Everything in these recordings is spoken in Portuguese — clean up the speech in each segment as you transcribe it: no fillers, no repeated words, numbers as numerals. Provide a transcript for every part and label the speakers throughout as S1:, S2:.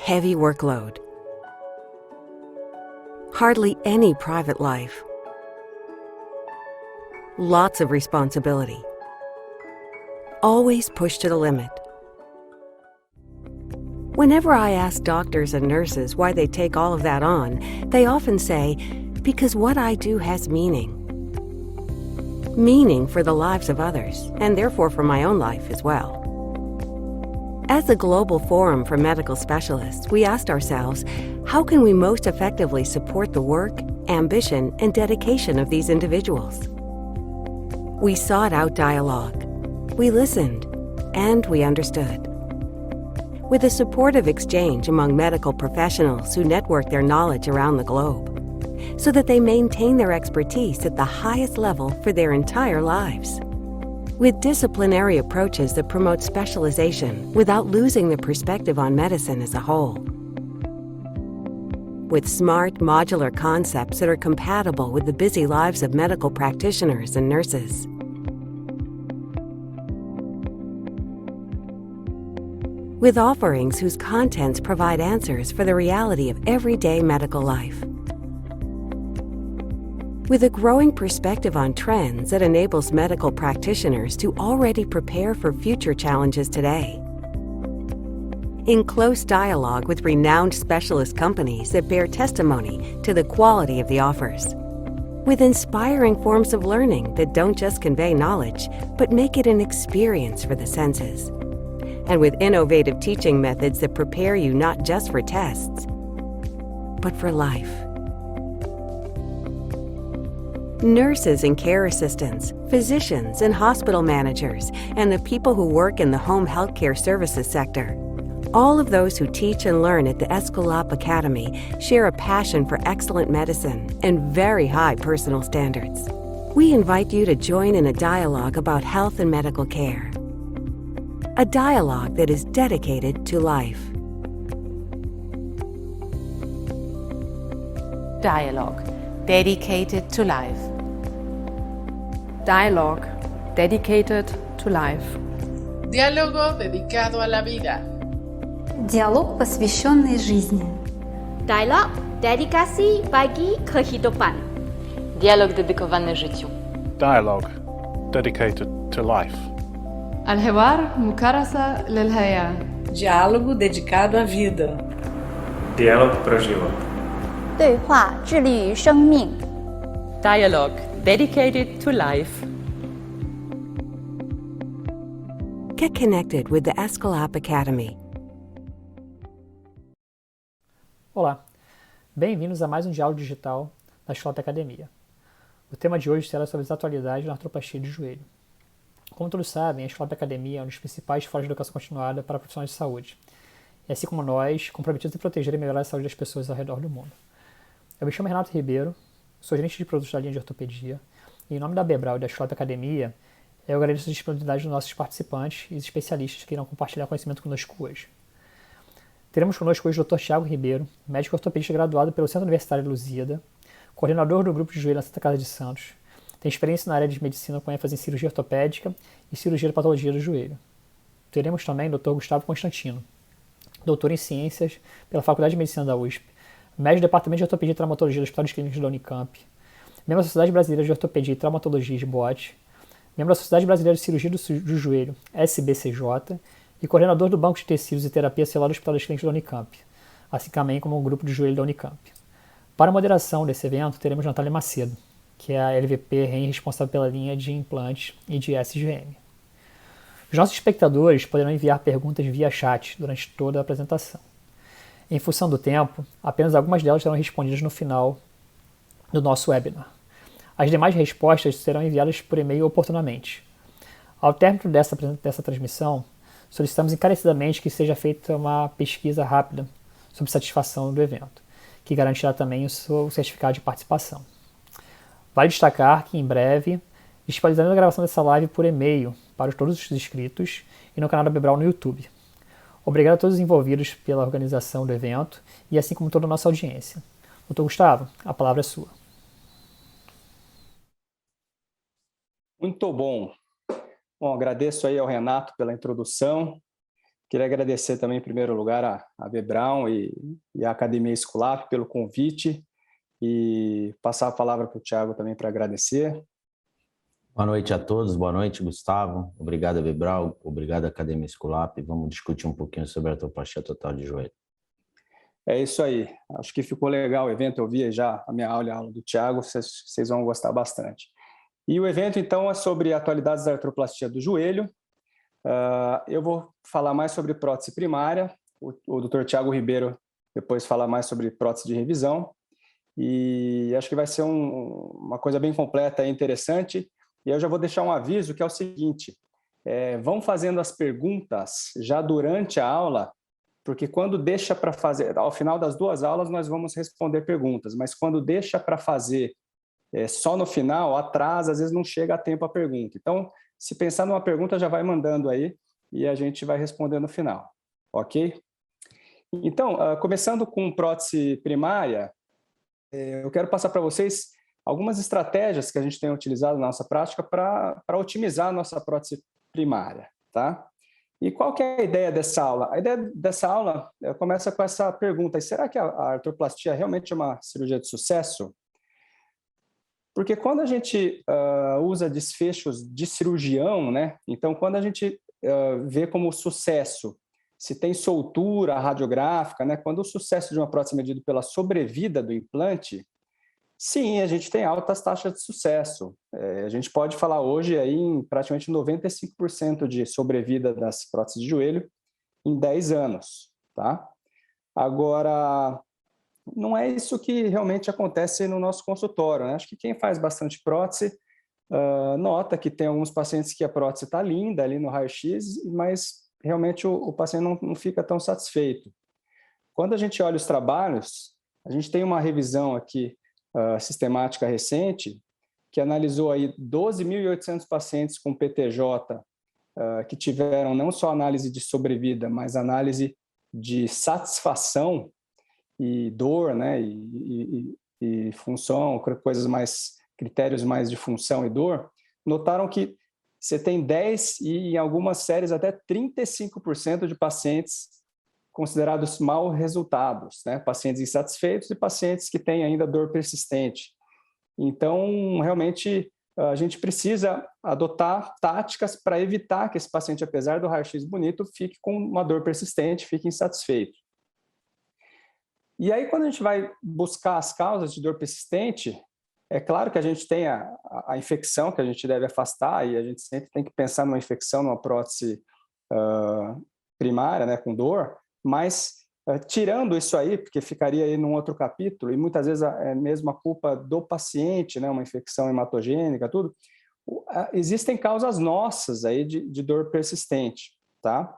S1: heavy workload. Hardly any private life. Lots of responsibility. Always pushed to the limit. Whenever I ask doctors and nurses why they take all of that on, they often say, because what I do has meaning. Meaning for the lives of others, and therefore for my own life as well. As a global forum for medical specialists, we asked ourselves, how can we most effectively support the work, ambition, and dedication of these individuals? We sought out dialogue. We listened, and we understood. With a supportive exchange among medical professionals who network their knowledge around the globe, so that they maintain their expertise at the highest level for their entire lives. With disciplinary approaches that promote specialization without losing the perspective on medicine as a whole. With smart, modular concepts that are compatible with the busy lives of medical practitioners and nurses. With offerings whose contents provide answers for the reality of everyday medical life. With a growing perspective on trends that enables medical practitioners to already prepare for future challenges today. In close dialogue with renowned specialist companies that bear testimony to the quality of the offers. With inspiring forms of learning that don't just convey knowledge, but make it an experience for the senses. And with innovative teaching methods that prepare you not just for tests, but for life. Nurses and care assistants, physicians and hospital managers, and the people who work in the home healthcare services sector. All of those who teach and learn at the Escalop Academy share a passion for excellent medicine and very high personal standards. We invite you to join in a dialogue about health and medical care. A dialogue that is dedicated to life.
S2: Dialogue, dedicated to life.
S3: Dialogue, dedicated to life.
S4: Diálogo dedicado a la vida.
S5: Dialog посвященный жизни.
S6: Dialog, dedikasi bagi kehidupan.
S7: Dialog dedykowany życiu.
S8: Dialogue, dedicated to life.
S9: الحوار مكرسة للحياة.
S10: Diálogo dedicado à vida.
S11: Dialog pro život.
S6: 对话致力于生命。
S12: Dialogue, dedicated to life.
S1: Get connected with the Escalop Academy.
S13: Olá, bem-vindos a mais um diálogo digital da Escalop Academia. O tema de hoje será sobre as atualidades da artroplastia de joelho. Como todos sabem, a Escalop Academia é um dos principais fóruns de educação continuada para profissionais de saúde, e assim como nós, comprometidos em proteger e melhorar a saúde das pessoas ao redor do mundo. Eu me chamo Renato Ribeiro, sou gerente de produtos da linha de ortopedia, e em nome da Bebral e da Escalop Academia, eu agradeço a disponibilidade dos nossos participantes e especialistas que irão compartilhar conhecimento conosco hoje. Teremos conosco hoje o Dr. Thiago Ribeiro, médico ortopedista graduado pelo Centro Universitário de Lusíada, coordenador do grupo de joelho na Santa Casa de Santos, tem experiência na área de medicina com ênfase em cirurgia ortopédica e cirurgia de patologia do joelho. Teremos também o Dr. Gustavo Constantino, doutor em ciências pela Faculdade de Medicina da USP, médico do Departamento de Ortopedia e Traumatologia do Hospital dos Clínicos da Unicamp, membro da Sociedade Brasileira de Ortopedia e Traumatologia de Boate, membro da Sociedade Brasileira de Cirurgia do Joelho, SBCJ, e coordenador do Banco de Tecidos e Terapia Celular do Hospital dos Clínicos da Unicamp, assim também como o grupo de joelho da Unicamp. Para a moderação desse evento, teremos Natália Macedo, que é a LVP REM responsável pela linha de implantes e de SGM. Os nossos espectadores poderão enviar perguntas via chat durante toda a apresentação. Em função do tempo, apenas algumas delas serão respondidas no final do nosso webinar. As demais respostas serão enviadas por e-mail oportunamente. Ao término dessa transmissão, solicitamos encarecidamente que seja feita uma pesquisa rápida sobre satisfação do evento, que garantirá também o seu certificado de participação. Vale destacar que, em breve, disponibilizaremos a gravação dessa live por e-mail para todos os inscritos e no canal da Bebral no YouTube. Obrigado a todos os envolvidos pela organização do evento e assim como toda a nossa audiência. Dr. Gustavo, a palavra é sua.
S14: Muito bom. Bom, agradeço aí ao Renato pela introdução Queria agradecer também, em primeiro lugar, a Vebral e a Academia Esculap pelo convite e passar a palavra para o Thiago também para agradecer.
S15: Boa noite a todos, boa noite, Gustavo. Obrigado, Vebral, obrigado, Academia Esculap. Vamos discutir um pouquinho sobre a artroplastia total de joelho.
S14: É isso aí. Acho que ficou legal o evento. Eu vi já a minha aula e a aula do Thiago, vocês vão gostar bastante. E o evento, então, é sobre atualidades da artroplastia do joelho. Eu vou falar mais sobre prótese primária. O Dr. Thiago Ribeiro depois fala mais sobre prótese de revisão. E acho que vai ser uma coisa bem completa e interessante. E eu já vou deixar um aviso que é o seguinte, vão fazendo as perguntas já durante a aula, porque quando deixa para fazer, ao final das 2 aulas nós vamos responder perguntas, mas quando deixa para fazer só no final, atrasa, às vezes não chega a tempo a pergunta. Então, se pensar numa pergunta, já vai mandando aí e a gente vai responder no final, ok? Então, começando com prótese primária, eu quero passar para vocês algumas estratégias que a gente tem utilizado na nossa prática para otimizar a nossa prótese primária, tá? E qual que é a ideia dessa aula? A ideia dessa aula começa com essa pergunta, será que a artroplastia realmente é uma cirurgia de sucesso? Porque quando a gente usa desfechos de cirurgião, né? Então, quando a gente vê como sucesso, se tem soltura radiográfica, né? Quando o sucesso de uma prótese é medido pela sobrevida do implante, sim, a gente tem altas taxas de sucesso. A gente pode falar hoje aí em praticamente 95% de sobrevida das próteses de joelho em 10 anos, tá? Agora, não é isso que realmente acontece no nosso consultório, né? Acho que quem faz bastante prótese nota que tem alguns pacientes que a prótese está linda ali no raio-x, mas realmente o paciente não fica tão satisfeito. Quando a gente olha os trabalhos, a gente tem uma revisão aqui sistemática recente, que analisou aí 12.800 pacientes com PTJ que tiveram não só análise de sobrevida, mas análise de satisfação e dor, né, e função, coisas mais, critérios mais de função e dor, notaram que você tem 10 e em algumas séries até 35% de pacientes considerados mal resultados, né? Pacientes insatisfeitos e pacientes que têm ainda dor persistente. Então, realmente, a gente precisa adotar táticas para evitar que esse paciente, apesar do raio-x bonito, fique com uma dor persistente, fique insatisfeito. E aí, quando a gente vai buscar as causas de dor persistente, é claro que a gente tem a infecção que a gente deve afastar, e a gente sempre tem que pensar numa infecção, numa prótese primária, né, com dor, mas tirando isso aí, porque ficaria aí num outro capítulo, e muitas vezes é mesmo a culpa do paciente, né, uma infecção hematogênica, tudo, existem causas nossas aí de dor persistente, tá?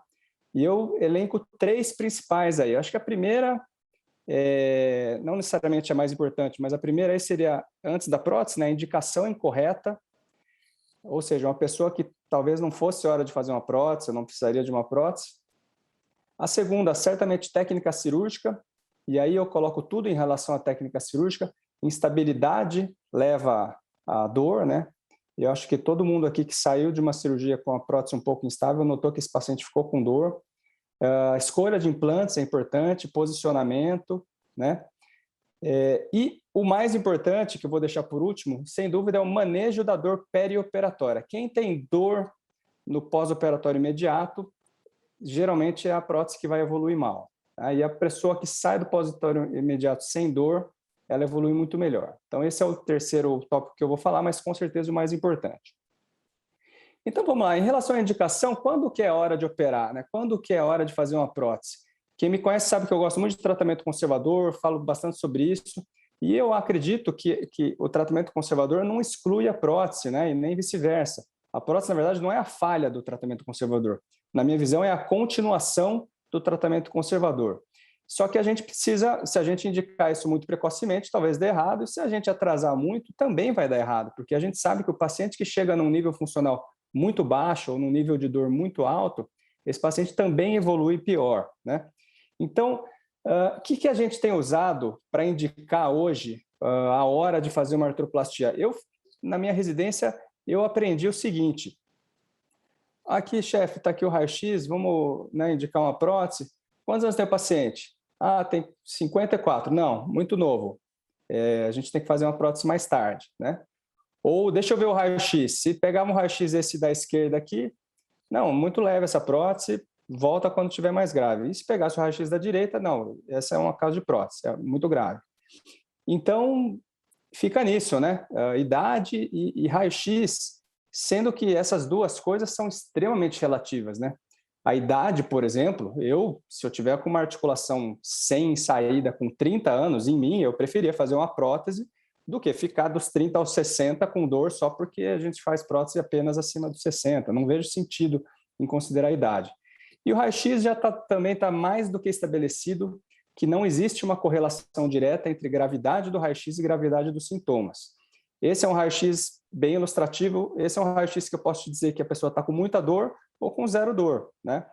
S14: E eu elenco 3 principais aí. Eu acho que a primeira, não necessariamente a mais importante, mas a primeira aí seria, antes da prótese, né, a indicação incorreta, ou seja, uma pessoa que talvez não fosse hora de fazer uma prótese, não precisaria de uma prótese. A segunda, certamente técnica cirúrgica, e aí eu coloco tudo em relação à técnica cirúrgica. Instabilidade leva à dor, né? Eu acho que todo mundo aqui que saiu de uma cirurgia com a prótese um pouco instável notou que esse paciente ficou com dor. A escolha de implantes é importante, posicionamento, né? E o mais importante, que eu vou deixar por último, sem dúvida, é o manejo da dor perioperatória. Quem tem dor no pós-operatório imediato, geralmente é a prótese que vai evoluir mal. Aí a pessoa que sai do pós-operatório imediato sem dor, ela evolui muito melhor. Então esse é o terceiro tópico que eu vou falar, mas com certeza o mais importante. Então vamos lá, em relação à indicação, quando que é hora de operar, né? Quando que é hora de fazer uma prótese? Quem me conhece sabe que eu gosto muito de tratamento conservador, falo bastante sobre isso, e eu acredito que o tratamento conservador não exclui a prótese, né? E nem vice-versa. A prótese, na verdade, não é a falha do tratamento conservador. Na minha visão, é a continuação do tratamento conservador. Só que a gente precisa, se a gente indicar isso muito precocemente, talvez dê errado, e se a gente atrasar muito, também vai dar errado, porque a gente sabe que o paciente que chega num nível funcional muito baixo ou num nível de dor muito alto, esse paciente também evolui pior, né? Então, o que a gente tem usado para indicar hoje a hora de fazer uma artroplastia? Na minha residência, eu aprendi o seguinte: aqui, chefe, está aqui o raio-x, vamos, né, indicar uma prótese. Quantos anos tem o paciente? Ah, tem 54. Não, muito novo. A gente tem que fazer uma prótese mais tarde, né? Ou deixa eu ver o raio-x. Se pegar um raio-x esse da esquerda aqui, não, muito leve essa prótese, volta quando estiver mais grave. E se pegasse o raio-x da direita, não, essa é uma causa de prótese, é muito grave. Então, fica nisso, né? Idade e raio-x, sendo que essas duas coisas são extremamente relativas, né? A idade, por exemplo, se eu tiver com uma articulação sem saída com 30 anos, em mim, eu preferia fazer uma prótese do que ficar dos 30 aos 60 com dor só porque a gente faz prótese apenas acima dos 60. Não vejo sentido em considerar a idade. E o raio-x já também está mais do que estabelecido que não existe uma correlação direta entre gravidade do raio-x e gravidade dos sintomas. Esse é um raio-x bem ilustrativo, esse é um raio-x que eu posso te dizer que a pessoa está com muita dor ou com zero dor, né?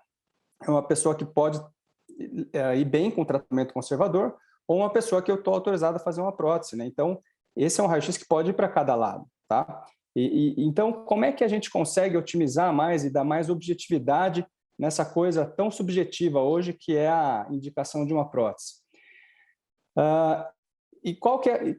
S14: É uma pessoa que pode ir bem com tratamento conservador ou uma pessoa que eu estou autorizado a fazer uma prótese, né? Então, esse é um raio-x que pode ir para cada lado, tá? Então, como é que a gente consegue otimizar mais e dar mais objetividade nessa coisa tão subjetiva hoje que é a indicação de uma prótese?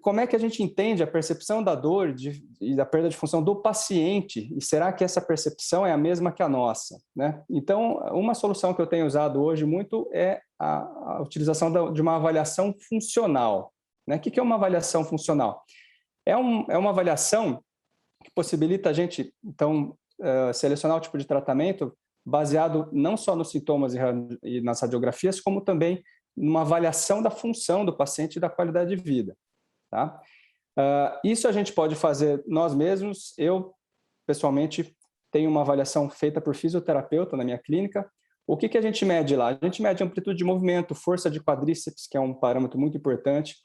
S14: Como é que a gente entende a percepção da dor e da perda de função do paciente? E será que essa percepção é a mesma que a nossa, né? Então, uma solução que eu tenho usado hoje muito é a utilização de uma avaliação funcional, né? O que é uma avaliação funcional? É uma avaliação que possibilita a gente, então, selecionar o tipo de tratamento baseado não só nos sintomas e nas radiografias, como também numa avaliação da função do paciente e da qualidade de vida, tá? Isso a gente pode fazer nós mesmos. Eu, pessoalmente, tenho uma avaliação feita por fisioterapeuta na minha clínica. O que a gente mede lá? A gente mede amplitude de movimento, força de quadríceps, que é um parâmetro muito importante,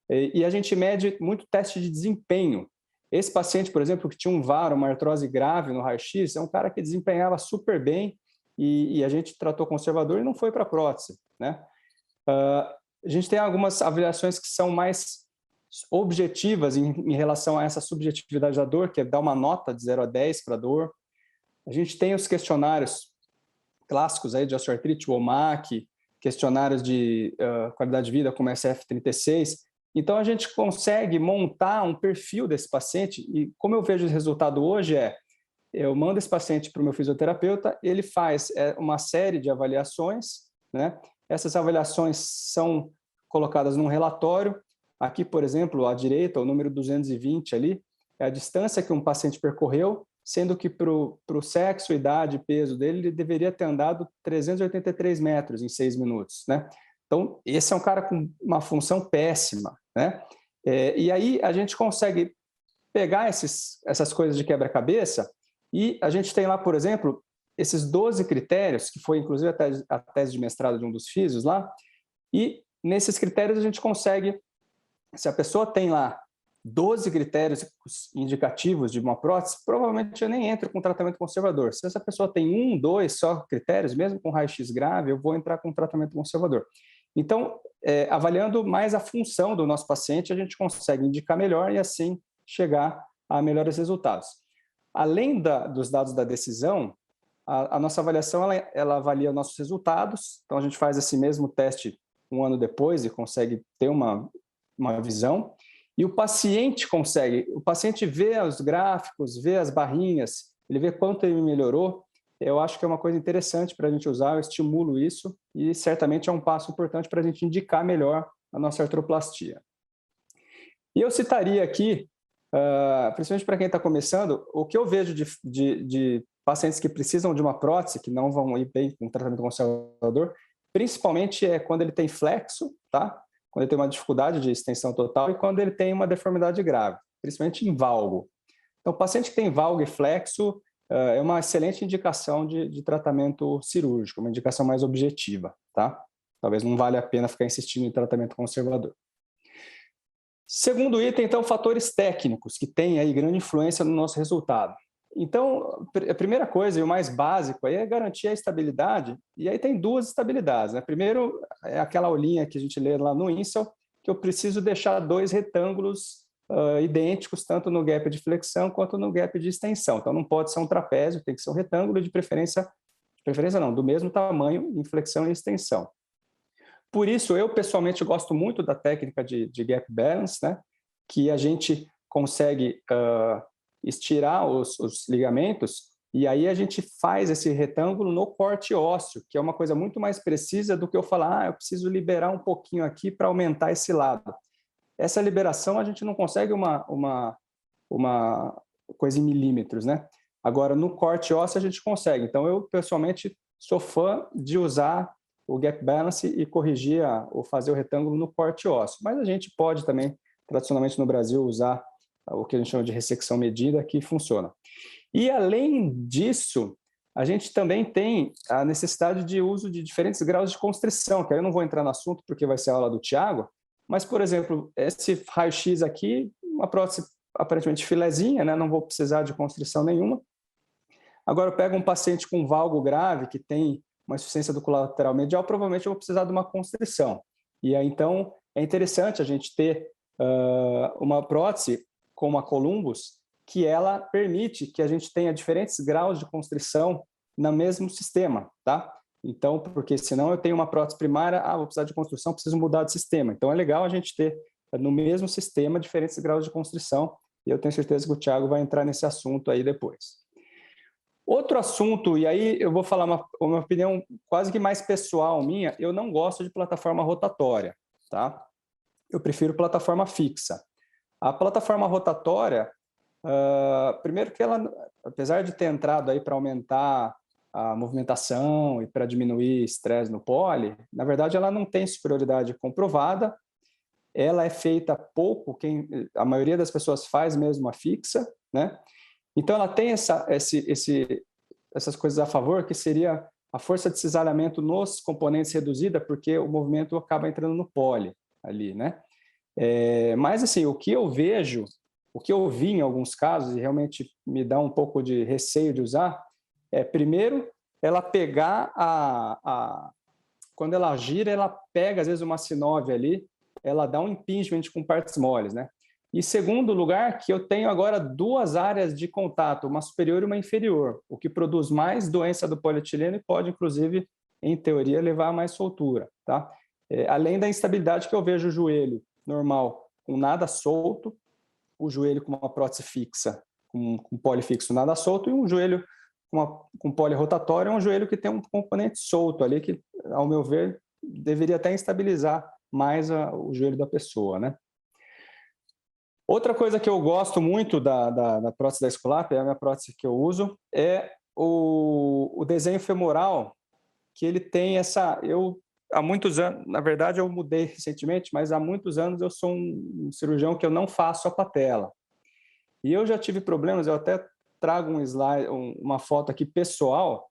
S14: e a gente mede muito teste de desempenho. Esse paciente, por exemplo, que tinha um VAR, uma artrose grave no raio-x, é um cara que desempenhava super bem e a gente tratou conservador e não foi para prótese, né? A gente tem algumas avaliações que são mais objetivas em relação a essa subjetividade da dor, que é dar uma nota de 0 a 10 para a dor. A gente tem os questionários clássicos aí de osteoartrite, o OMAC, questionários de qualidade de vida como SF36. Então, a gente consegue montar um perfil desse paciente e como eu vejo o resultado hoje eu mando esse paciente para o meu fisioterapeuta, ele faz uma série de avaliações, né? Essas avaliações são colocadas num relatório. Aqui, por exemplo, à direita, o número 220 ali, é a distância que um paciente percorreu, sendo que para o sexo, idade e peso dele, ele deveria ter andado 383 metros em 6 minutos, né? Então, esse é um cara com uma função péssima, né? E aí a gente consegue pegar essas coisas de quebra-cabeça e a gente tem lá, por exemplo, esses 12 critérios, que foi inclusive a tese de mestrado de um dos físios lá, e nesses critérios a gente consegue, se a pessoa tem lá 12 critérios indicativos de uma prótese, provavelmente eu nem entro com tratamento conservador. Se essa pessoa tem 1, 2 só critérios, mesmo com raio-x grave, eu vou entrar com tratamento conservador. Então, avaliando mais a função do nosso paciente, a gente consegue indicar melhor e assim chegar a melhores resultados. Além dos dados da decisão, a nossa avaliação ela avalia nossos resultados. Então, a gente faz esse mesmo teste 1 ano depois e consegue ter uma visão. E o paciente vê os gráficos, vê as barrinhas, ele vê quanto ele melhorou. Eu acho que é uma coisa interessante para a gente usar, eu estimulo isso e certamente é um passo importante para a gente indicar melhor a nossa artroplastia. E eu citaria aqui, principalmente para quem está começando, o que eu vejo de pacientes que precisam de uma prótese, que não vão ir bem com tratamento conservador, principalmente quando ele tem flexo, tá? Quando ele tem uma dificuldade de extensão total e quando ele tem uma deformidade grave, principalmente em valgo. Então, o paciente que tem valgo e flexo é uma excelente indicação de tratamento cirúrgico, uma indicação mais objetiva, tá? Talvez não valha a pena ficar insistindo em tratamento conservador. Segundo item, então, fatores técnicos, que têm aí grande influência no nosso resultado. Então, a primeira coisa e o mais básico aí é garantir a estabilidade, e aí tem 2 estabilidades, né? Primeiro, é aquela olhinha que a gente lê lá no INSEL, que eu preciso deixar 2 retângulos idênticos, tanto no gap de flexão quanto no gap de extensão. Então, não pode ser um trapézio, tem que ser um retângulo, de preferência não, do mesmo tamanho em flexão e extensão. Por isso, eu pessoalmente gosto muito da técnica de gap balance, né? Que a gente consegue estirar os ligamentos e aí a gente faz esse retângulo no corte ósseo, que é uma coisa muito mais precisa do que eu falar, eu preciso liberar um pouquinho aqui para aumentar esse lado. Essa liberação a gente não consegue uma coisa em milímetros, né? Agora, no corte ósseo a gente consegue. Então, eu pessoalmente sou fã de usar o gap balance e corrigir ou fazer o retângulo no corte ósseo. Mas a gente pode também, tradicionalmente no Brasil, usar o que a gente chama de ressecção medida, que funciona. E, além disso, a gente também tem a necessidade de uso de diferentes graus de constrição, que aí eu não vou entrar no assunto porque vai ser a aula do Thiago, mas, por exemplo, esse raio-x aqui, uma prótese aparentemente filezinha, né? Não vou precisar de constrição nenhuma. Agora, eu pego um paciente com valgo grave, que tem uma insuficiência do colateral medial, provavelmente eu vou precisar de uma constrição. E aí, então, é interessante a gente ter uma prótese como a Columbus, que ela permite que a gente tenha diferentes graus de constrição no mesmo sistema, tá? Então, porque senão eu tenho uma prótese primária, vou precisar de construção, preciso mudar de sistema. Então, é legal a gente ter no mesmo sistema diferentes graus de constrição, e eu tenho certeza que o Thiago vai entrar nesse assunto aí depois. Outro assunto, e aí eu vou falar uma opinião quase que mais pessoal minha, eu não gosto de plataforma rotatória, tá? Eu prefiro plataforma fixa. A plataforma rotatória, primeiro que ela, apesar de ter entrado aí para aumentar a movimentação e para diminuir estresse no pole, na verdade ela não tem superioridade comprovada, ela é feita pouco, a maioria das pessoas faz mesmo a fixa, né? Então ela tem essas coisas a favor, que seria a força de cisalhamento nos componentes reduzida, porque o movimento acaba entrando no pole ali, né? Mas assim, o que eu vejo, o que eu vi em alguns casos, e realmente me dá um pouco de receio de usar, primeiro, ela pegar quando ela gira, ela pega às vezes uma sinove ali, ela dá um impingement com partes moles, né? E segundo lugar, que eu tenho agora duas áreas de contato, uma superior e uma inferior, o que produz mais doença do polietileno e pode, inclusive, em teoria, levar a mais soltura, tá? Além da instabilidade que eu vejo o joelho normal com nada solto, o joelho com uma prótese fixa, com pole fixo nada solto, e um joelho com pole rotatório é um joelho que tem um componente solto ali, que, ao meu ver, deveria até instabilizar mais o joelho da pessoa, né? Outra coisa que eu gosto muito da prótese da Esculap, é a minha prótese que eu uso, é o desenho femoral, que ele tem há muitos anos, na verdade eu mudei recentemente, mas há muitos anos eu sou um cirurgião que eu não faço a patela. E eu já tive problemas, eu até trago um slide, uma foto aqui pessoal.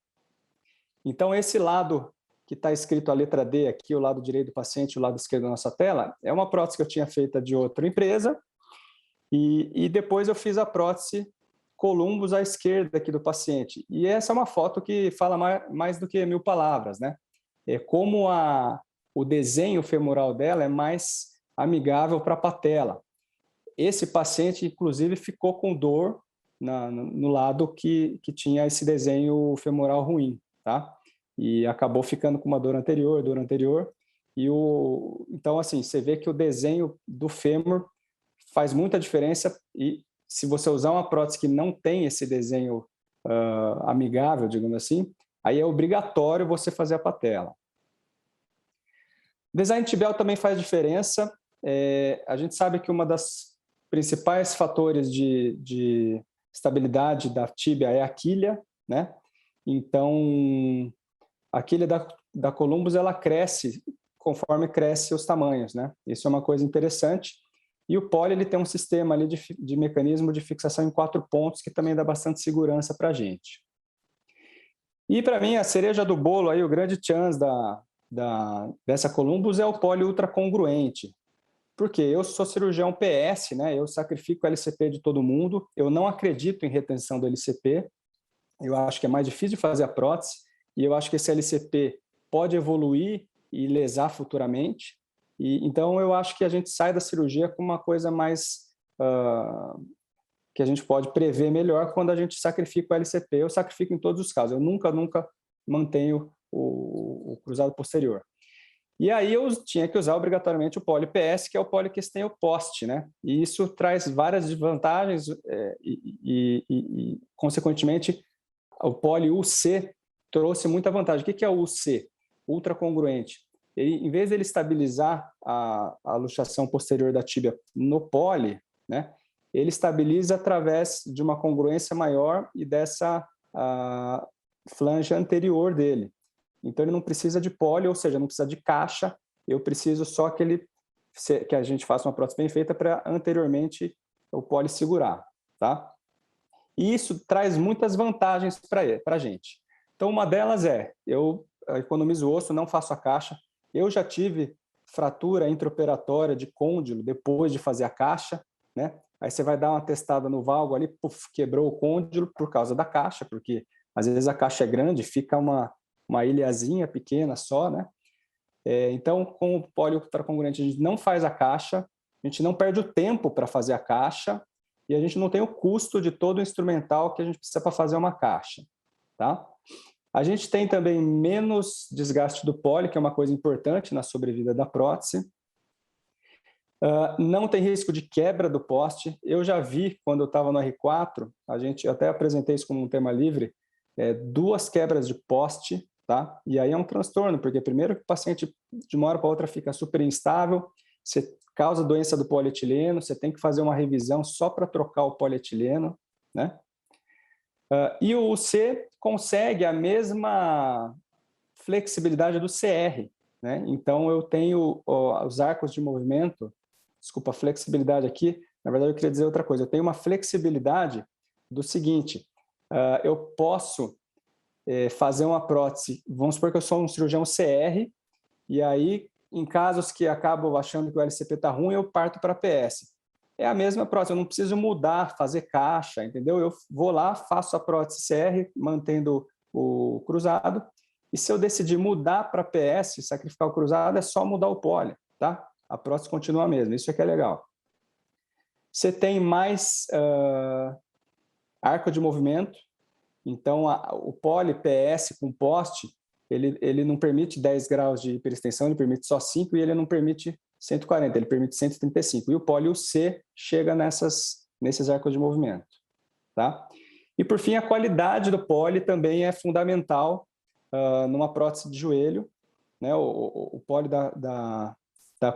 S14: Então esse lado que está escrito a letra D aqui, o lado direito do paciente, o lado esquerdo da nossa tela, é uma prótese que eu tinha feita de outra empresa, e depois eu fiz a prótese Columbus à esquerda aqui do paciente. E essa é uma foto que fala mais do que 1000 palavras, né? É como o desenho femoral dela é mais amigável para a patela. Esse paciente, inclusive, ficou com dor no lado que tinha esse desenho femoral ruim, tá? E acabou ficando com uma dor anterior. Então, assim, você vê que o desenho do fêmur faz muita diferença, e se você usar uma prótese que não tem esse desenho amigável, digamos assim, aí é obrigatório você fazer a patela. Design tibial também faz diferença. A gente sabe que uma das principais fatores de estabilidade da tíbia é a quilha, né? Então, a quilha da Columbus, ela cresce conforme cresce os tamanhos, né? Isso é uma coisa interessante. E o pole, ele tem um sistema ali de mecanismo de fixação em 4 pontos, que também dá bastante segurança para a gente. E, para mim, a cereja do bolo, aí, o grande chance dessa Columbus é o pole ultracongruente. Porque eu sou cirurgião PS, né? Eu sacrifico o LCP de todo mundo, eu não acredito em retenção do LCP, eu acho que é mais difícil de fazer a prótese, e eu acho que esse LCP pode evoluir e lesar futuramente. Então, eu acho que a gente sai da cirurgia com uma coisa mais que a gente pode prever melhor quando a gente sacrifica o LCP. Eu sacrifico em todos os casos, eu nunca mantenho o cruzado posterior. E aí eu tinha que usar obrigatoriamente o poli PS, que é o poli que tem o poste, né? E isso traz várias desvantagens consequentemente, o poli UC trouxe muita vantagem. O que é o UC? Ultracongruente. Ele, em vez de ele estabilizar a luxação posterior da tíbia no poli, né? Ele estabiliza através de uma congruência maior e dessa flange anterior dele. Então, ele não precisa de poli, ou seja, não precisa de caixa, eu preciso só que a gente faça uma prótese bem feita para anteriormente o poli segurar, tá? E isso traz muitas vantagens para a gente. Então, uma delas eu economizo osso, não faço a caixa. Eu já tive fratura intraoperatória de côndilo depois de fazer a caixa, né? Aí você vai dar uma testada no valgo ali, puf, quebrou o côndilo por causa da caixa, porque às vezes a caixa é grande, fica uma ilhazinha pequena só, né? Então, com o poli ultracongruente, a gente não faz a caixa, a gente não perde o tempo para fazer a caixa e a gente não tem o custo de todo o instrumental que a gente precisa para fazer uma caixa, tá? A gente tem também menos desgaste do poli, que é uma coisa importante na sobrevida da prótese. Não tem risco de quebra do poste. Eu já vi, quando eu estava no R4, eu até apresentei isso como um tema livre, 2 quebras de poste, tá? E aí é um transtorno, porque primeiro que o paciente de uma hora para outra fica super instável, você causa doença do polietileno, você tem que fazer uma revisão só para trocar o polietileno, né? E o UC consegue a mesma flexibilidade do CR, né? Então eu tenho os arcos de movimento, desculpa, a flexibilidade aqui, na verdade eu queria dizer outra coisa, eu tenho uma flexibilidade do seguinte, eu posso fazer uma prótese, vamos supor que eu sou um cirurgião CR, e aí, em casos que acabo achando que o LCP está ruim, eu parto para PS. É a mesma prótese, eu não preciso mudar, fazer caixa, entendeu? Eu vou lá, faço a prótese CR, mantendo o cruzado, e se eu decidir mudar para PS, sacrificar o cruzado, é só mudar o poli, tá? A prótese continua a mesma, isso é que é legal. Você tem mais arco de movimento, então o poli PS com poste, ele não permite 10 graus de hiperextensão, ele permite só 5 e ele não permite 140, ele permite 135. E o poli UC chega nesses arcos de movimento, tá? E por fim, a qualidade do poli também é fundamental numa prótese de joelho, né? O poli da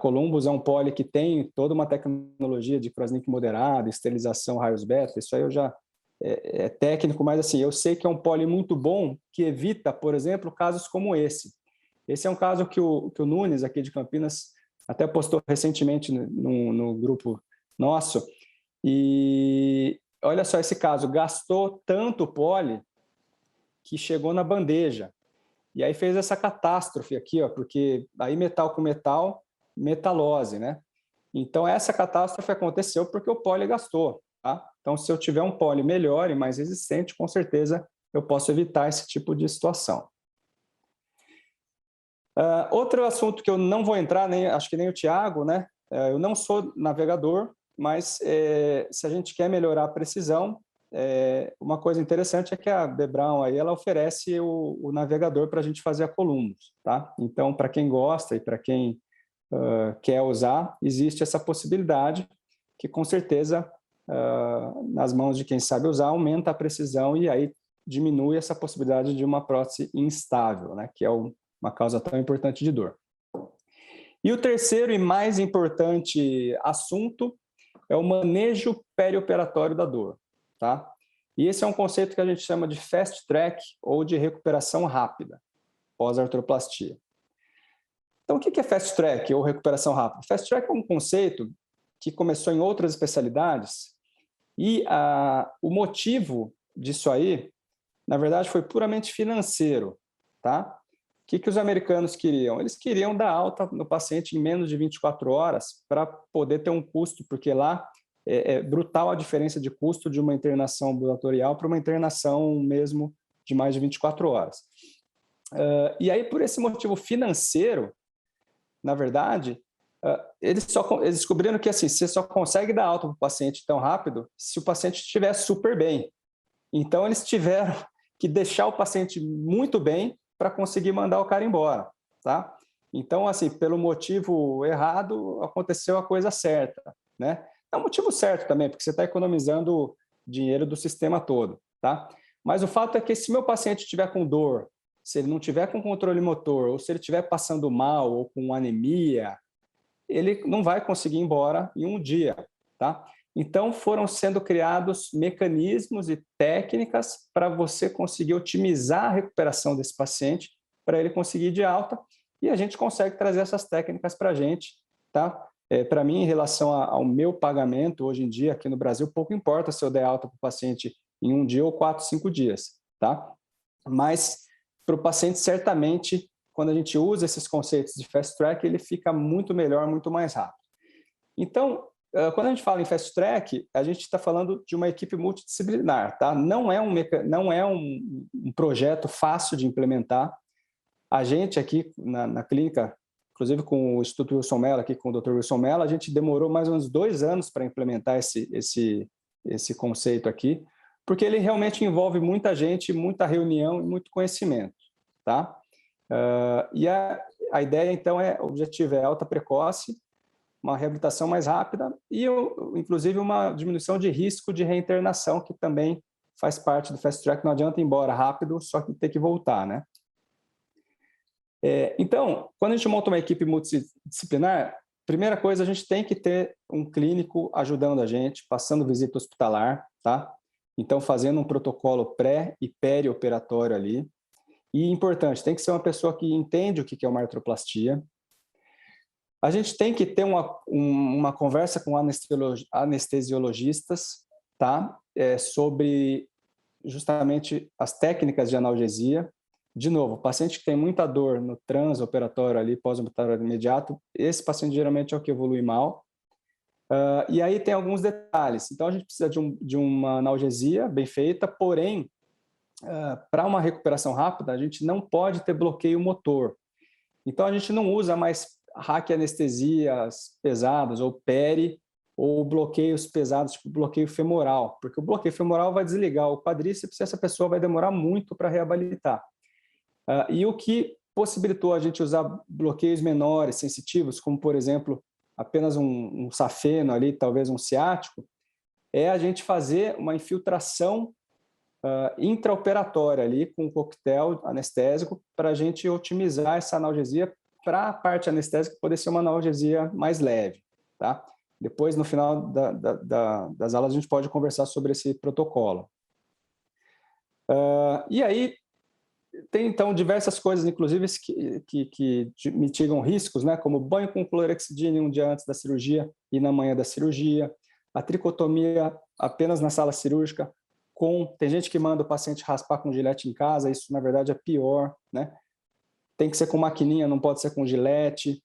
S14: Columbus é um poli que tem toda uma tecnologia de crosslink moderado, esterilização raios beta, isso aí eu já é técnico, mas assim, eu sei que é um poli muito bom que evita, por exemplo, casos como esse. Esse é um caso que o Nunes, aqui de Campinas, até postou recentemente no grupo nosso, e olha só esse caso, gastou tanto poli que chegou na bandeja, e aí fez essa catástrofe aqui, ó, porque aí metal com metal, metalose, né? Então essa catástrofe aconteceu porque o poli gastou, tá? Então se eu tiver um poli melhor e mais resistente, com certeza eu posso evitar esse tipo de situação. Outro assunto que eu não vou entrar, acho que nem o Thiago, né? Eu não sou navegador, mas se a gente quer melhorar a precisão, uma coisa interessante é que a The Brown aí, ela oferece o navegador para a gente fazer a Columbus, tá? Então, para quem gosta e para quem quer usar, existe essa possibilidade que, com certeza, nas mãos de quem sabe usar, aumenta a precisão e aí diminui essa possibilidade de uma prótese instável, né? Que é uma causa tão importante de dor. E o terceiro e mais importante assunto é o manejo perioperatório da dor, tá? E esse é um conceito que a gente chama de fast track ou de recuperação rápida, pós-artroplastia. Então, o que é fast track ou recuperação rápida? Fast track é um conceito que começou em outras especialidades e o motivo disso aí, na verdade, foi puramente financeiro, tá? O que os americanos queriam? Eles queriam dar alta no paciente em menos de 24 horas para poder ter um custo, porque lá é brutal a diferença de custo de uma internação ambulatorial para uma internação mesmo de mais de 24 horas. E aí, por esse motivo financeiro, na verdade, eles descobriram que assim, você só consegue dar alta para o paciente tão rápido se o paciente estiver super bem. Então, eles tiveram que deixar o paciente muito bem para conseguir mandar o cara embora, tá? Então, assim, pelo motivo errado, aconteceu a coisa certa, né? É um motivo certo também, porque você está economizando dinheiro do sistema todo, tá? Mas o fato é que se meu paciente estiver com dor, se ele não tiver com controle motor, ou se ele estiver passando mal ou com anemia, ele não vai conseguir ir embora em um dia, tá? Então, foram sendo criados mecanismos e técnicas para você conseguir otimizar a recuperação desse paciente, para ele conseguir ir de alta, e a gente consegue trazer essas técnicas para a gente, tá? Para mim, em relação ao meu pagamento, hoje em dia, aqui no Brasil, pouco importa se eu der alta para o paciente em um dia ou 4, 5 dias, tá? Mas, para o paciente, certamente, quando a gente usa esses conceitos de fast track, ele fica muito melhor, muito mais rápido. Então, quando a gente fala em fast track, a gente está falando de uma equipe multidisciplinar, tá? Não é um projeto fácil de implementar. A gente aqui na clínica, inclusive com o Instituto Wilson Mello, aqui com o Dr. Wilson Mello, a gente demorou mais ou menos 2 anos para implementar esse conceito aqui, porque ele realmente envolve muita gente, muita reunião e muito conhecimento, tá? E a ideia, então, o objetivo é alta precoce, uma reabilitação mais rápida e, inclusive, uma diminuição de risco de reinternação, que também faz parte do fast track. Não adianta ir embora rápido, só que ter que voltar, né? Então, quando a gente monta uma equipe multidisciplinar, primeira coisa, a gente tem que ter um clínico ajudando a gente, passando visita hospitalar, tá? Então, fazendo um protocolo pré e perioperatório ali. E, importante, tem que ser uma pessoa que entende o que é uma artroplastia. A gente tem que ter uma conversa com anestesiologistas, tá? Sobre justamente as técnicas de analgesia. De novo, o paciente que tem muita dor no transoperatório ali, pós-operatório imediato, esse paciente geralmente é o que evolui mal. E aí tem alguns detalhes. Então, a gente precisa de uma analgesia bem feita, porém, para uma recuperação rápida, a gente não pode ter bloqueio motor. Então, a gente não usa mais raquianestesias pesadas, ou peri, ou bloqueios pesados, tipo bloqueio femoral, porque o bloqueio femoral vai desligar o quadríceps e essa pessoa vai demorar muito para reabilitar. E o que possibilitou a gente usar bloqueios menores, sensitivos, como, por exemplo, apenas um safeno ali, talvez um ciático, é a gente fazer uma infiltração intraoperatória ali com um coquetel anestésico para a gente otimizar essa analgesia para a parte anestésica poder ser uma analgesia mais leve, tá? Depois, no final das aulas, a gente pode conversar sobre esse protocolo. E aí, tem, então, diversas coisas, inclusive, que mitigam riscos, né? Como banho com clorexidina um dia antes da cirurgia e na manhã da cirurgia, a tricotomia apenas na sala cirúrgica, tem gente que manda o paciente raspar com gilete em casa, isso, na verdade, é pior, né? Tem que ser com maquininha, não pode ser com gilete.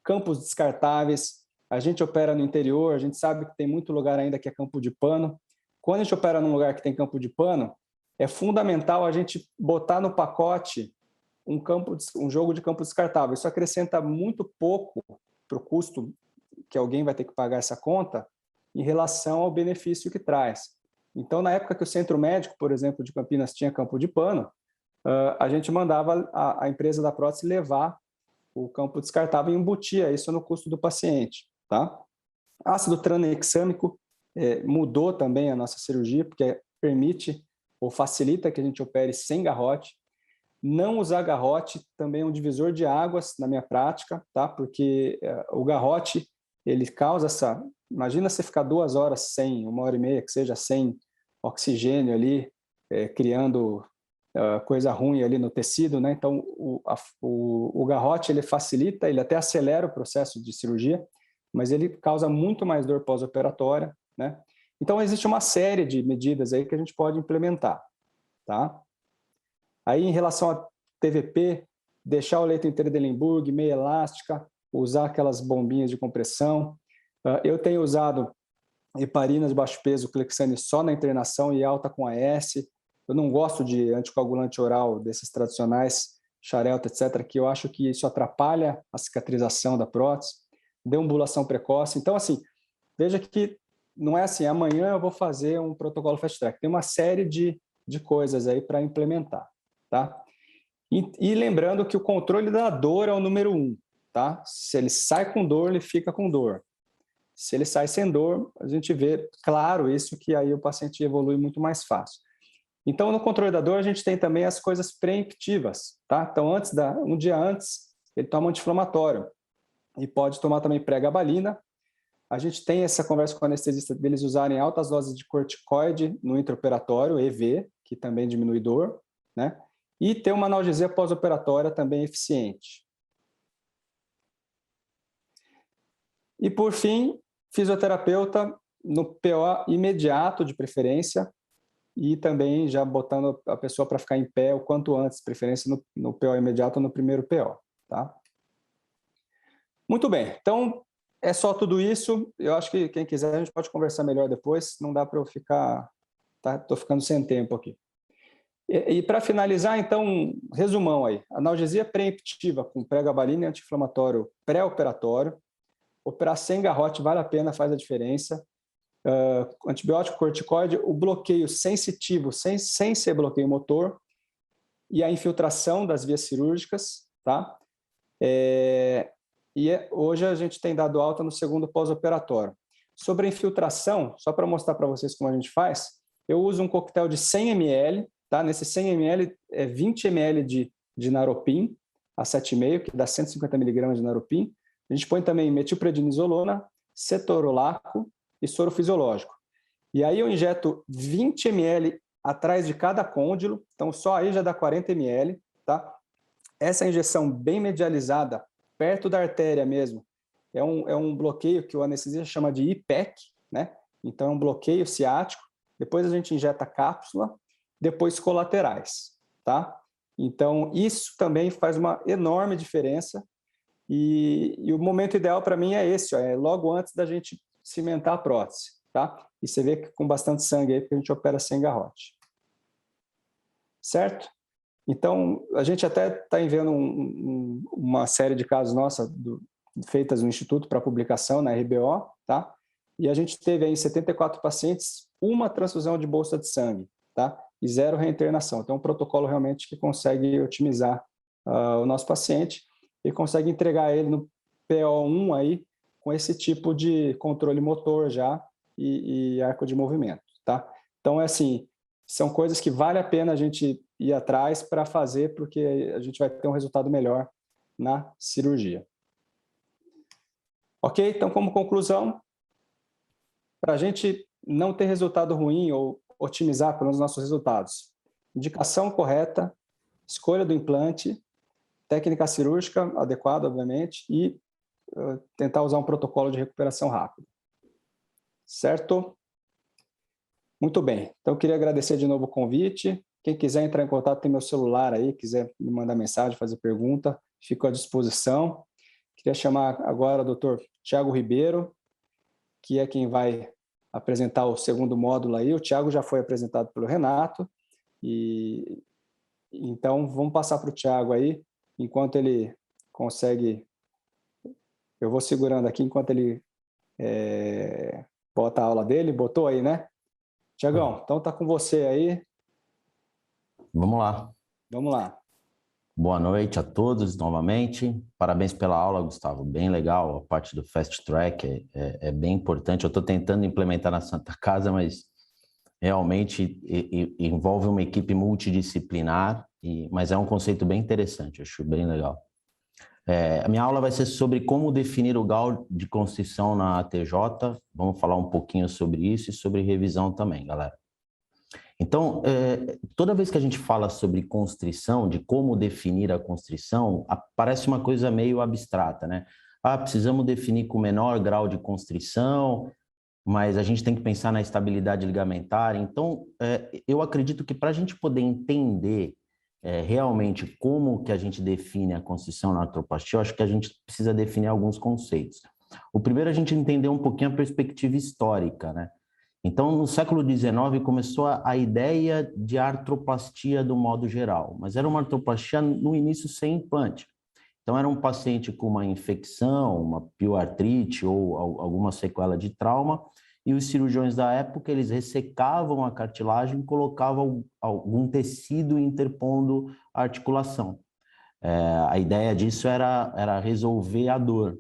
S14: Campos descartáveis, a gente opera no interior, a gente sabe que tem muito lugar ainda que é campo de pano. Quando a gente opera num lugar que tem campo de pano, é fundamental a gente botar no pacote um jogo de campo descartável. Isso acrescenta muito pouco para o custo que alguém vai ter que pagar essa conta em relação ao benefício que traz. Então, na época que o centro médico, por exemplo, de Campinas tinha campo de pano, a gente mandava a empresa da prótese levar o campo descartável e embutia isso no custo do paciente, tá? Ácido tranexâmico mudou também a nossa cirurgia, porque permite ou facilita que a gente opere sem garrote. Não usar garrote também é um divisor de águas na minha prática, tá? Porque o garrote, ele causa essa... Imagina você ficar 2 horas sem, 1h30, que seja, sem oxigênio ali, criando coisa ruim ali no tecido, né? Então, o garrote, ele facilita, ele até acelera o processo de cirurgia, mas ele causa muito mais dor pós-operatória, né? Então, existe uma série de medidas aí que a gente pode implementar, tá? Aí, em relação a TVP, deixar o leito inteiro de Lemburg, meia elástica, usar aquelas bombinhas de compressão. Eu tenho usado heparina de baixo peso, Clexane, só na internação e alta com AS. Eu não gosto de anticoagulante oral desses tradicionais, Xarelto, etc., que eu acho que isso atrapalha a cicatrização da prótese. deambulação precoce. Então, assim, veja que não é assim, amanhã eu vou fazer um protocolo Fast Track. Tem uma série de coisas aí para implementar, tá? E lembrando que o controle da dor é o número 1, tá? Se ele sai com dor, ele fica com dor. Se ele sai sem dor, a gente vê, claro, isso que aí o paciente evolui muito mais fácil. Então, no controle da dor, a gente tem também as coisas preemptivas, tá? Então, um dia antes, ele toma um anti-inflamatório e pode tomar também pregabalina. A gente tem essa conversa com o anestesista deles usarem altas doses de corticoide no intraoperatório, EV, que também diminui dor, né? E ter uma analgesia pós-operatória também eficiente. E, por fim, fisioterapeuta no PO imediato, de preferência, e também já botando a pessoa para ficar em pé o quanto antes, preferência no PO imediato ou no primeiro PO, tá? Muito bem, então é só tudo isso. Eu acho que quem quiser a gente pode conversar melhor depois, não dá para eu ficar, tá? Estou ficando sem tempo aqui. E para finalizar, então, resumão aí. Analgesia preemptiva com pregabalina e anti-inflamatório pré-operatório. Operar sem garrote vale a pena, faz a diferença. Antibiótico corticoide, o bloqueio sensitivo, sem ser bloqueio motor, e a infiltração das vias cirúrgicas, tá? Hoje a gente tem dado alta no segundo pós-operatório. Sobre a infiltração, só para mostrar para vocês como a gente faz, eu uso um coquetel de 100 ml, tá? Nesse 100 ml é 20 ml de naropim, a 7,5, que dá 150 mg de naropim. A gente põe também metilprednisolona, cetorolaco e soro fisiológico. E aí eu injeto 20 ml atrás de cada côndilo, então só aí já dá 40 ml, tá? Essa injeção bem medializada, perto da artéria mesmo, é um bloqueio que o anestesista chama de IPEC, né? Então é um bloqueio ciático. Depois a gente injeta cápsula, depois colaterais, tá? Então isso também faz uma enorme diferença. E o momento ideal para mim é esse, ó, é logo antes da gente cimentar a prótese, tá? E você vê que com bastante sangue aí, porque a gente opera sem garrote. Certo? Então, a gente até está enviando uma série de casos nossa, feitas no Instituto para publicação na RBO, tá? E a gente teve aí 74 pacientes, uma transfusão de bolsa de sangue, tá? E 0 reinternação. Então, é um protocolo realmente que consegue otimizar o nosso paciente e consegue entregar ele no PO1 aí, com esse tipo de controle motor já e arco de movimento, tá? Então, é assim, são coisas que vale a pena a gente ir atrás para fazer, porque a gente vai ter um resultado melhor na cirurgia. Ok? Então, como conclusão, para a gente não ter resultado ruim ou otimizar pelos nossos resultados, indicação correta, escolha do implante, técnica cirúrgica adequada, obviamente, e tentar usar um protocolo de recuperação rápida. Certo? Muito bem. Então, eu queria agradecer de novo o convite. Quem quiser entrar em contato, tem meu celular aí, quiser me mandar mensagem, fazer pergunta, fico à disposição. Queria chamar agora o Dr. Thiago Ribeiro, que é quem vai apresentar o segundo módulo aí. O Thiago já foi apresentado pelo Renato. Então, vamos passar para o Thiago aí, enquanto ele consegue... Eu vou segurando aqui enquanto ele bota a aula dele. Botou aí, né? Thiagão, então tá com você aí.
S15: Vamos lá.
S14: Vamos lá.
S15: Boa noite a todos novamente. Parabéns pela aula, Gustavo. Bem legal. A parte do Fast Track é bem importante. Eu estou tentando implementar na Santa Casa, mas realmente envolve uma equipe multidisciplinar, mas é um conceito bem interessante. Eu acho bem legal. A minha aula vai ser sobre como definir o grau de constrição na ATJ. Vamos falar um pouquinho sobre isso e sobre revisão também, galera. Então, toda vez que a gente fala sobre constrição, de como definir a constrição, parece uma coisa meio abstrata, né? Precisamos definir com menor grau de constrição, mas a gente tem que pensar na estabilidade ligamentar. Então, eu acredito que para a gente poder entender realmente como que a gente define a constrição na artroplastia, eu acho que a gente precisa definir alguns conceitos. O primeiro, a gente entender um pouquinho a perspectiva histórica, né? Então, no século XIX, começou a ideia de artroplastia do modo geral, mas era uma artroplastia no início sem implante. Então, era um paciente com uma infecção, uma pioartrite ou alguma sequela de trauma, e os cirurgiões da época, eles ressecavam a cartilagem e colocavam algum tecido interpondo a articulação. A ideia disso era resolver a dor.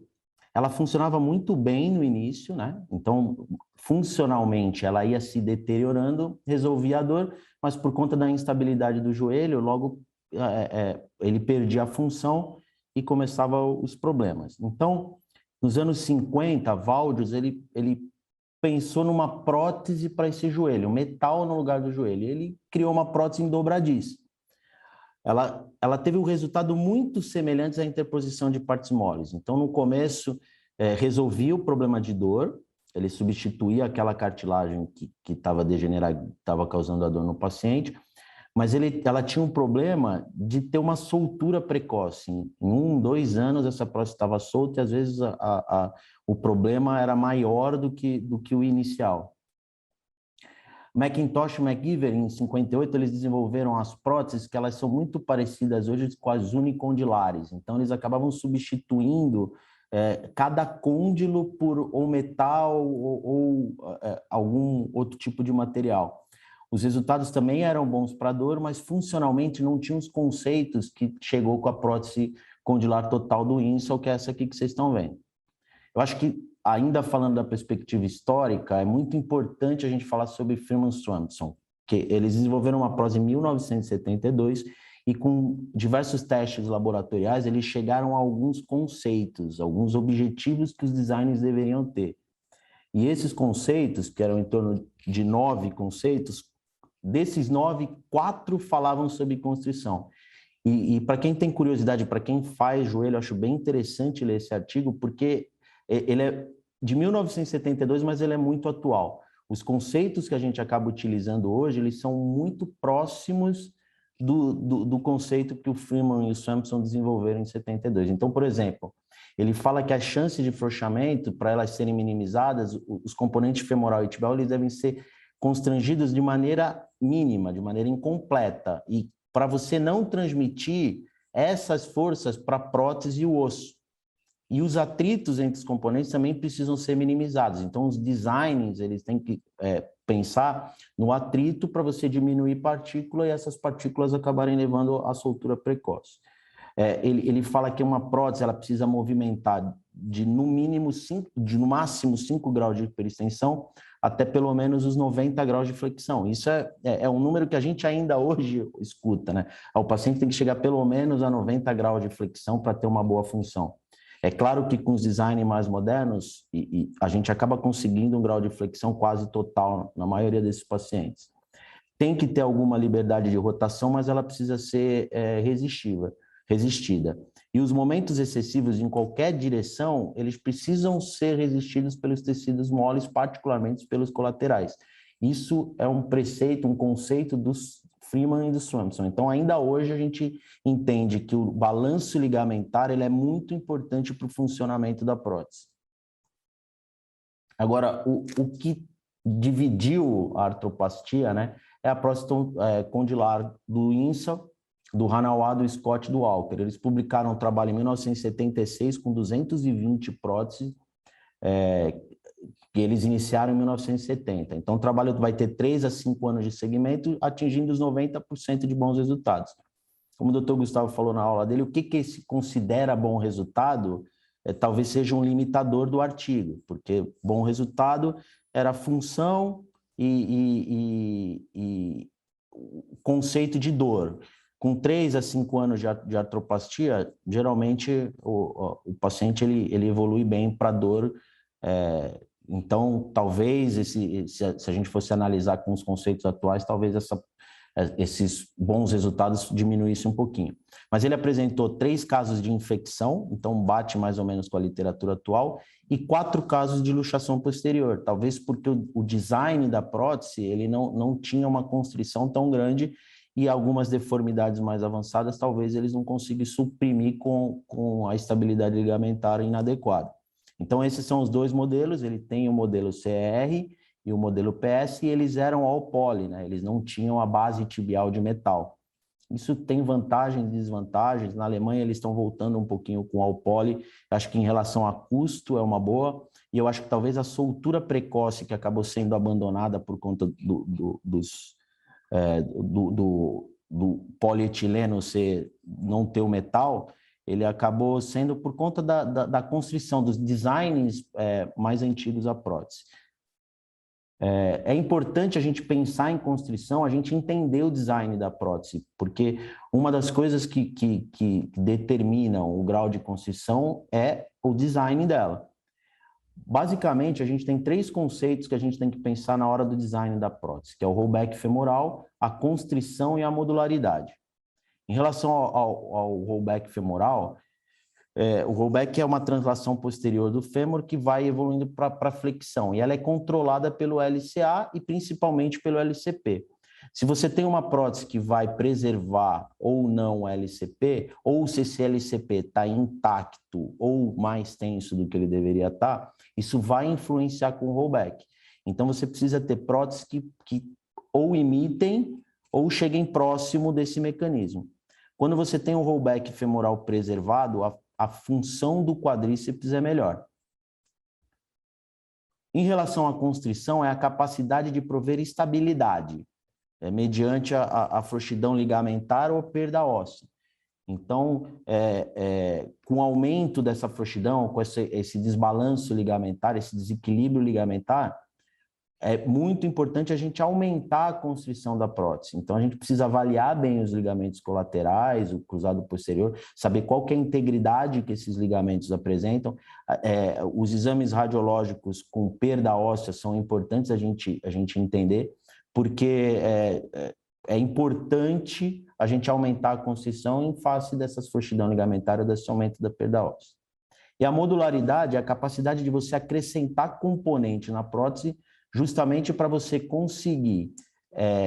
S15: Ela funcionava muito bem no início, né? Então, funcionalmente, ela ia se deteriorando, resolvia a dor, mas por conta da instabilidade do joelho, logo ele perdia a função e começavam os problemas. Então, nos anos 50, Waldius, ele pensou numa prótese para esse joelho, metal no lugar do joelho. Ele criou uma prótese em dobradiça. Ela teve um resultado muito semelhante à interposição de partes moles. Então, no começo, resolvia o problema de dor, ele substituía aquela cartilagem que estava degenerada, estava causando a dor no paciente, mas ela tinha um problema de ter uma soltura precoce. Em 1, 2 anos, essa prótese estava solta e, às vezes, o problema era maior do que o inicial. McIntosh e McGiver, em 58, eles desenvolveram as próteses que elas são muito parecidas hoje com as unicondilares. Então, eles acabavam substituindo cada côndilo por ou metal ou algum outro tipo de material. Os resultados também eram bons para dor, mas funcionalmente não tinham os conceitos que chegou com a prótese condilar total do Insel, que é essa aqui que vocês estão vendo. Eu acho que, ainda falando da perspectiva histórica, é muito importante a gente falar sobre Freeman Swanson, que eles desenvolveram uma prótese em 1972 e com diversos testes laboratoriais eles chegaram a alguns conceitos, alguns objetivos que os designers deveriam ter. E esses conceitos, que eram em torno de 9 conceitos, desses 9, 4 falavam sobre constrição. E para quem tem curiosidade, para quem faz joelho, eu acho bem interessante ler esse artigo, porque ele é de 1972, mas ele é muito atual. Os conceitos que a gente acaba utilizando hoje, eles são muito próximos do conceito que o Freeman e o Swanson desenvolveram em 72. Então, por exemplo, ele fala que as chances de frouxamento, para elas serem minimizadas, os componentes femoral e tibial, eles devem ser constrangidos de maneira mínima, de maneira incompleta, e para você não transmitir essas forças para a prótese e o osso. E os atritos entre os componentes também precisam ser minimizados. Então, os designers, eles têm que pensar no atrito para você diminuir partícula e essas partículas acabarem levando à soltura precoce. Ele fala que uma prótese ela precisa movimentar de no máximo 5 graus de hiperextensão até pelo menos os 90 graus de flexão. Isso é um número que a gente ainda hoje escuta, né? O paciente tem que chegar pelo menos a 90 graus de flexão para ter uma boa função. É claro que com os designs mais modernos, a gente acaba conseguindo um grau de flexão quase total na maioria desses pacientes. Tem que ter alguma liberdade de rotação, mas ela precisa ser resistida. E os momentos excessivos em qualquer direção, eles precisam ser resistidos pelos tecidos moles, particularmente pelos colaterais. Isso é um preceito, um conceito dos Freeman e do Swanson. Então, ainda hoje, a gente entende que o balanço ligamentar ele é muito importante para o funcionamento da prótese. Agora, o que dividiu a artroplastia, né, é a prótese condilar do Insel, do Hanawa, do Scott e do Walker. Eles publicaram um trabalho em 1976 com 220 próteses, que eles iniciaram em 1970. Então, o trabalho vai ter 3 a 5 anos de segmento, atingindo os 90% de bons resultados. Como o Dr. Gustavo falou na aula dele, o que se considera bom resultado talvez seja um limitador do artigo, porque bom resultado era função e conceito de dor. Com 3 a 5 anos de artroplastia, geralmente o paciente ele evolui bem para dor. Então, talvez, se a gente fosse analisar com os conceitos atuais, talvez esses bons resultados diminuíssem um pouquinho. Mas ele apresentou 3 casos de infecção, então bate mais ou menos com a literatura atual, e 4 casos de luxação posterior, talvez porque o design da prótese ele não tinha uma constrição tão grande e algumas deformidades mais avançadas, talvez eles não consigam suprimir com a estabilidade ligamentar inadequada. Então, esses são os 2 modelos, ele tem o modelo CR e o modelo PS, e eles eram all poly, né? Eles não tinham a base tibial de metal. Isso tem vantagens e desvantagens. Na Alemanha, eles estão voltando um pouquinho com o All-Poly. Acho que em relação a custo é uma boa. E eu acho que talvez a soltura precoce, que acabou sendo abandonada por conta do polietileno não ter o metal, ele acabou sendo por conta da construção, dos designs mais antigos da prótese. É importante a gente pensar em constrição, a gente entender o design da prótese, porque uma das coisas que determinam o grau de constrição é o design dela. Basicamente, a gente tem 3 conceitos que a gente tem que pensar na hora do design da prótese, que é o rollback femoral, a constrição e a modularidade. Em relação ao rollback femoral, o rollback é uma translação posterior do fêmur que vai evoluindo para flexão, e ela é controlada pelo LCA e principalmente pelo LCP. Se você tem uma prótese que vai preservar ou não o LCP, ou se esse LCP está intacto ou mais tenso do que ele deveria estar, isso vai influenciar com o rollback. Então, você precisa ter próteses que ou imitem ou cheguem próximo desse mecanismo. Quando você tem um rollback femoral preservado, a função do quadríceps é melhor. Em relação à constrição, é a capacidade de prover estabilidade, mediante a frouxidão ligamentar ou perda óssea. Então, com o aumento dessa frouxidão, com esse desbalanço ligamentar, esse desequilíbrio ligamentar, é muito importante a gente aumentar a constrição da prótese. Então, a gente precisa avaliar bem os ligamentos colaterais, o cruzado posterior, saber qual que é a integridade que esses ligamentos apresentam. Os exames radiológicos com perda óssea são importantes a gente entender, porque é importante a gente aumentar a constrição em face dessa frouxidão ligamentar ou desse aumento da perda óssea. E a modularidade é a capacidade de você acrescentar componente na prótese justamente para você conseguir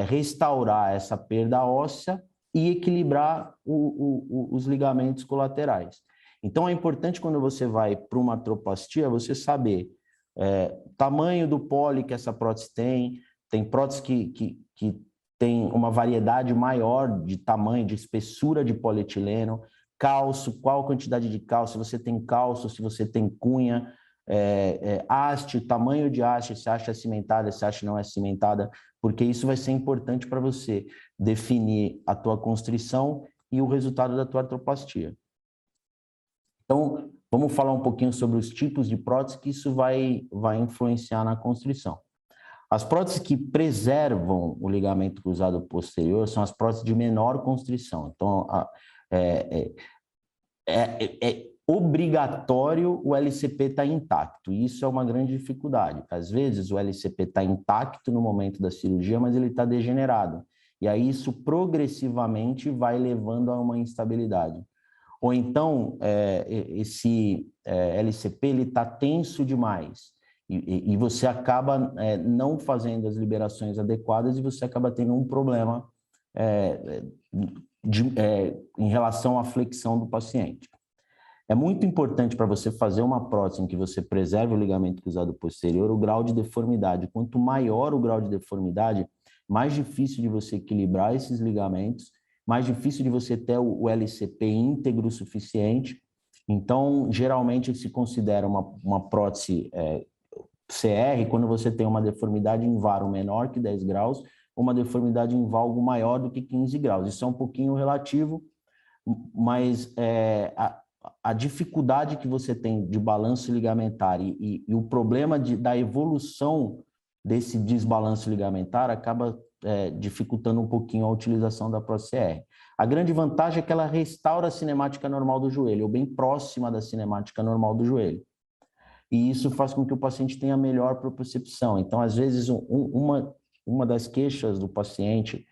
S15: restaurar essa perda óssea e equilibrar os ligamentos colaterais. Então, é importante quando você vai para uma artroplastia, você saber o tamanho do poli que essa prótese tem prótese que tem uma variedade maior de tamanho, de espessura de polietileno, calço, qual quantidade de calço, se você tem calço, se você tem cunha, haste, tamanho de haste, se a haste é cimentada, se a haste não é cimentada, porque isso vai ser importante para você definir a tua constrição e o resultado da tua artroplastia. Então, vamos falar um pouquinho sobre os tipos de prótese que isso vai influenciar na constrição. As próteses que preservam o ligamento cruzado posterior são as próteses de menor constrição. Então, obrigatório o LCP estar intacto, e isso é uma grande dificuldade. Às vezes o LCP está intacto no momento da cirurgia, mas ele está degenerado, e aí isso progressivamente vai levando a uma instabilidade. Ou então esse LCP está tenso demais, e você acaba não fazendo as liberações adequadas e você acaba tendo um problema em relação à flexão do paciente. É muito importante para você fazer uma prótese em que você preserve o ligamento cruzado posterior, o grau de deformidade. Quanto maior o grau de deformidade, mais difícil de você equilibrar esses ligamentos, mais difícil de você ter o LCP íntegro o suficiente. Então, geralmente se considera uma prótese CR quando você tem uma deformidade em varo menor que 10 graus, ou uma deformidade em valgo maior do que 15 graus. Isso é um pouquinho relativo, mas a dificuldade que você tem de balanço ligamentar e o problema da evolução desse desbalanço ligamentar acaba dificultando um pouquinho a utilização da prótese CR. A grande vantagem é que ela restaura a cinemática normal do joelho, ou bem próxima da cinemática normal do joelho. E isso faz com que o paciente tenha melhor propriocepção. Então, às vezes, uma das queixas do paciente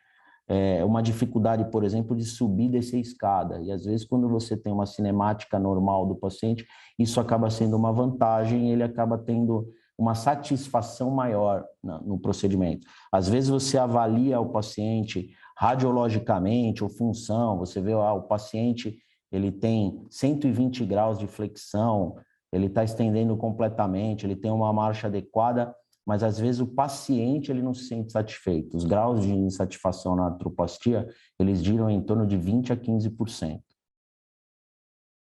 S15: uma dificuldade, por exemplo, de subir e descer escada. E às vezes, quando você tem uma cinemática normal do paciente, isso acaba sendo uma vantagem, ele acaba tendo uma satisfação maior no procedimento. Às vezes você avalia o paciente radiologicamente ou função, você vê o paciente, ele tem 120 graus de flexão, ele está estendendo completamente, ele tem uma marcha adequada, mas às vezes o paciente ele não se sente satisfeito. Os graus de insatisfação na artroplastia, eles giram em torno de 20 a 15%.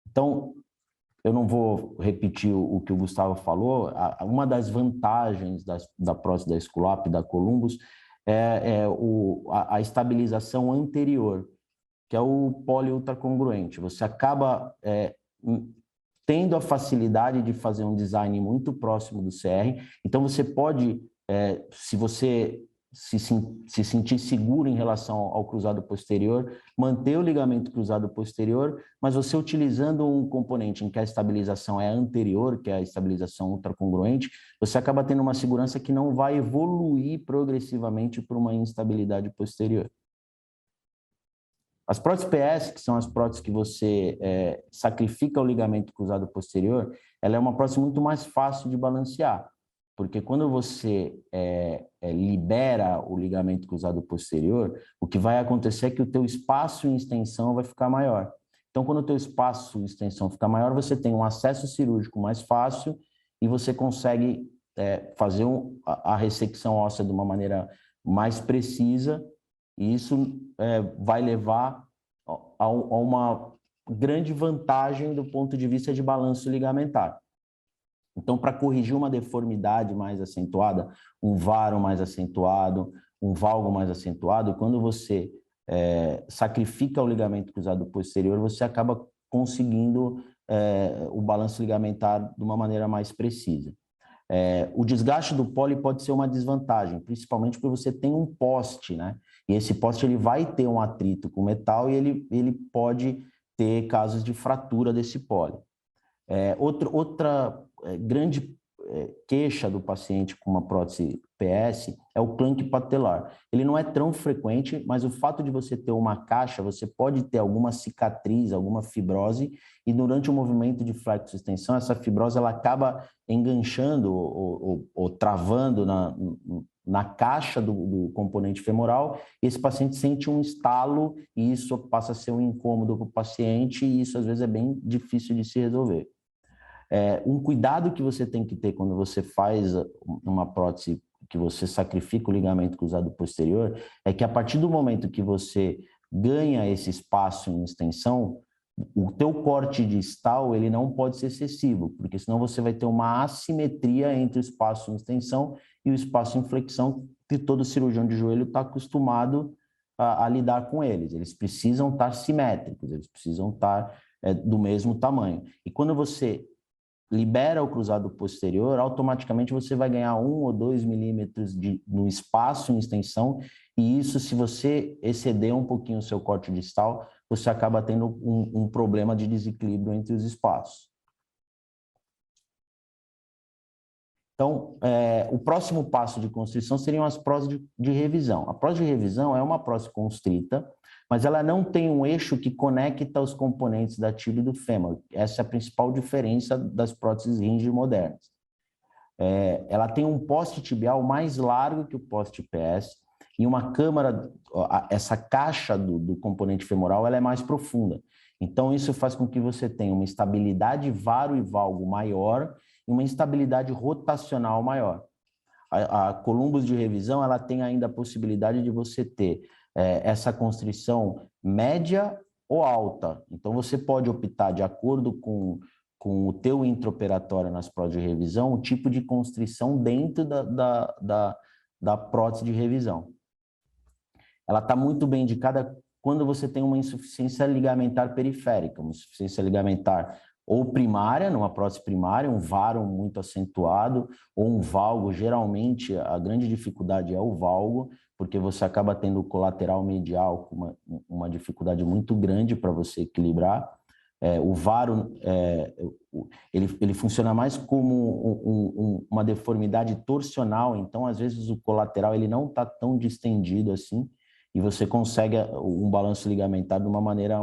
S15: Então, eu não vou repetir o que o Gustavo falou, uma das vantagens da prótese da Esculap, da Columbus, é a estabilização anterior, que é o poliultracongruente. Você acaba tendo a facilidade de fazer um design muito próximo do CR, então você pode, se você se sentir seguro em relação ao cruzado posterior, manter o ligamento cruzado posterior, mas você utilizando um componente em que a estabilização é anterior, que é a estabilização ultracongruente, você acaba tendo uma segurança que não vai evoluir progressivamente para uma instabilidade posterior. As próteses PS, que são as próteses que você sacrifica o ligamento cruzado posterior, ela é uma prótese muito mais fácil de balancear, porque quando você libera o ligamento cruzado posterior, o que vai acontecer é que o teu espaço em extensão vai ficar maior. Então, quando o teu espaço em extensão fica maior, você tem um acesso cirúrgico mais fácil e você consegue fazer a ressecção óssea de uma maneira mais precisa, e isso vai levar a uma grande vantagem do ponto de vista de balanço ligamentar. Então, para corrigir uma deformidade mais acentuada, um varo mais acentuado, um valgo mais acentuado, quando você sacrifica o ligamento cruzado posterior, você acaba conseguindo o balanço ligamentar de uma maneira mais precisa. O desgaste do poli pode ser uma desvantagem, principalmente porque você tem um poste, né? E esse poste ele vai ter um atrito com o metal e ele pode ter casos de fratura desse poli. Outra grande queixa do paciente com uma prótese PS é o clank patelar. Ele não é tão frequente, mas o fato de você ter uma caixa, você pode ter alguma cicatriz, alguma fibrose, e durante o movimento de flexo-extensão, essa fibrose ela acaba enganchando ou travando na caixa do componente femoral, e esse paciente sente um estalo, e isso passa a ser um incômodo para o paciente, e isso às vezes é bem difícil de se resolver. Um cuidado que você tem que ter quando você faz uma prótese que você sacrifica o ligamento cruzado posterior é que a partir do momento que você ganha esse espaço em extensão, o teu corte distal ele não pode ser excessivo, porque senão você vai ter uma assimetria entre o espaço em extensão e o espaço em flexão, que todo cirurgião de joelho está acostumado a lidar com eles. Eles precisam estar simétricos, eles precisam estar do mesmo tamanho. E quando você libera o cruzado posterior, automaticamente você vai ganhar 1 ou 2 milímetros no espaço em extensão, e isso, se você exceder um pouquinho o seu corte distal, você acaba tendo um problema de desequilíbrio entre os espaços. Então, o próximo passo de constrição seriam as próteses de revisão. A prótese de revisão é uma prótese constrita, mas ela não tem um eixo que conecta os componentes da tíbia e do fêmur. Essa é a principal diferença das próteses hinge modernas. Ela tem um poste tibial mais largo que o poste PS e uma câmara, essa caixa do componente femoral, ela é mais profunda. Então, isso faz com que você tenha uma estabilidade varo e valgo maior e uma instabilidade rotacional maior. A Columbus de revisão, ela tem ainda a possibilidade de você ter essa constrição média ou alta. Então, você pode optar, de acordo com o teu intraoperatório nas próteses de revisão, o tipo de constrição dentro da prótese de revisão. Ela está muito bem indicada quando você tem uma insuficiência ligamentar periférica, uma insuficiência ligamentar ou primária, numa prótese primária, um varo muito acentuado, ou um valgo. Geralmente, a grande dificuldade é o valgo, porque você acaba tendo o colateral medial com uma dificuldade muito grande para você equilibrar. O varo, ele funciona mais como uma deformidade torsional, então, às vezes, o colateral ele não está tão distendido assim, e você consegue um balanço ligamentar de uma maneira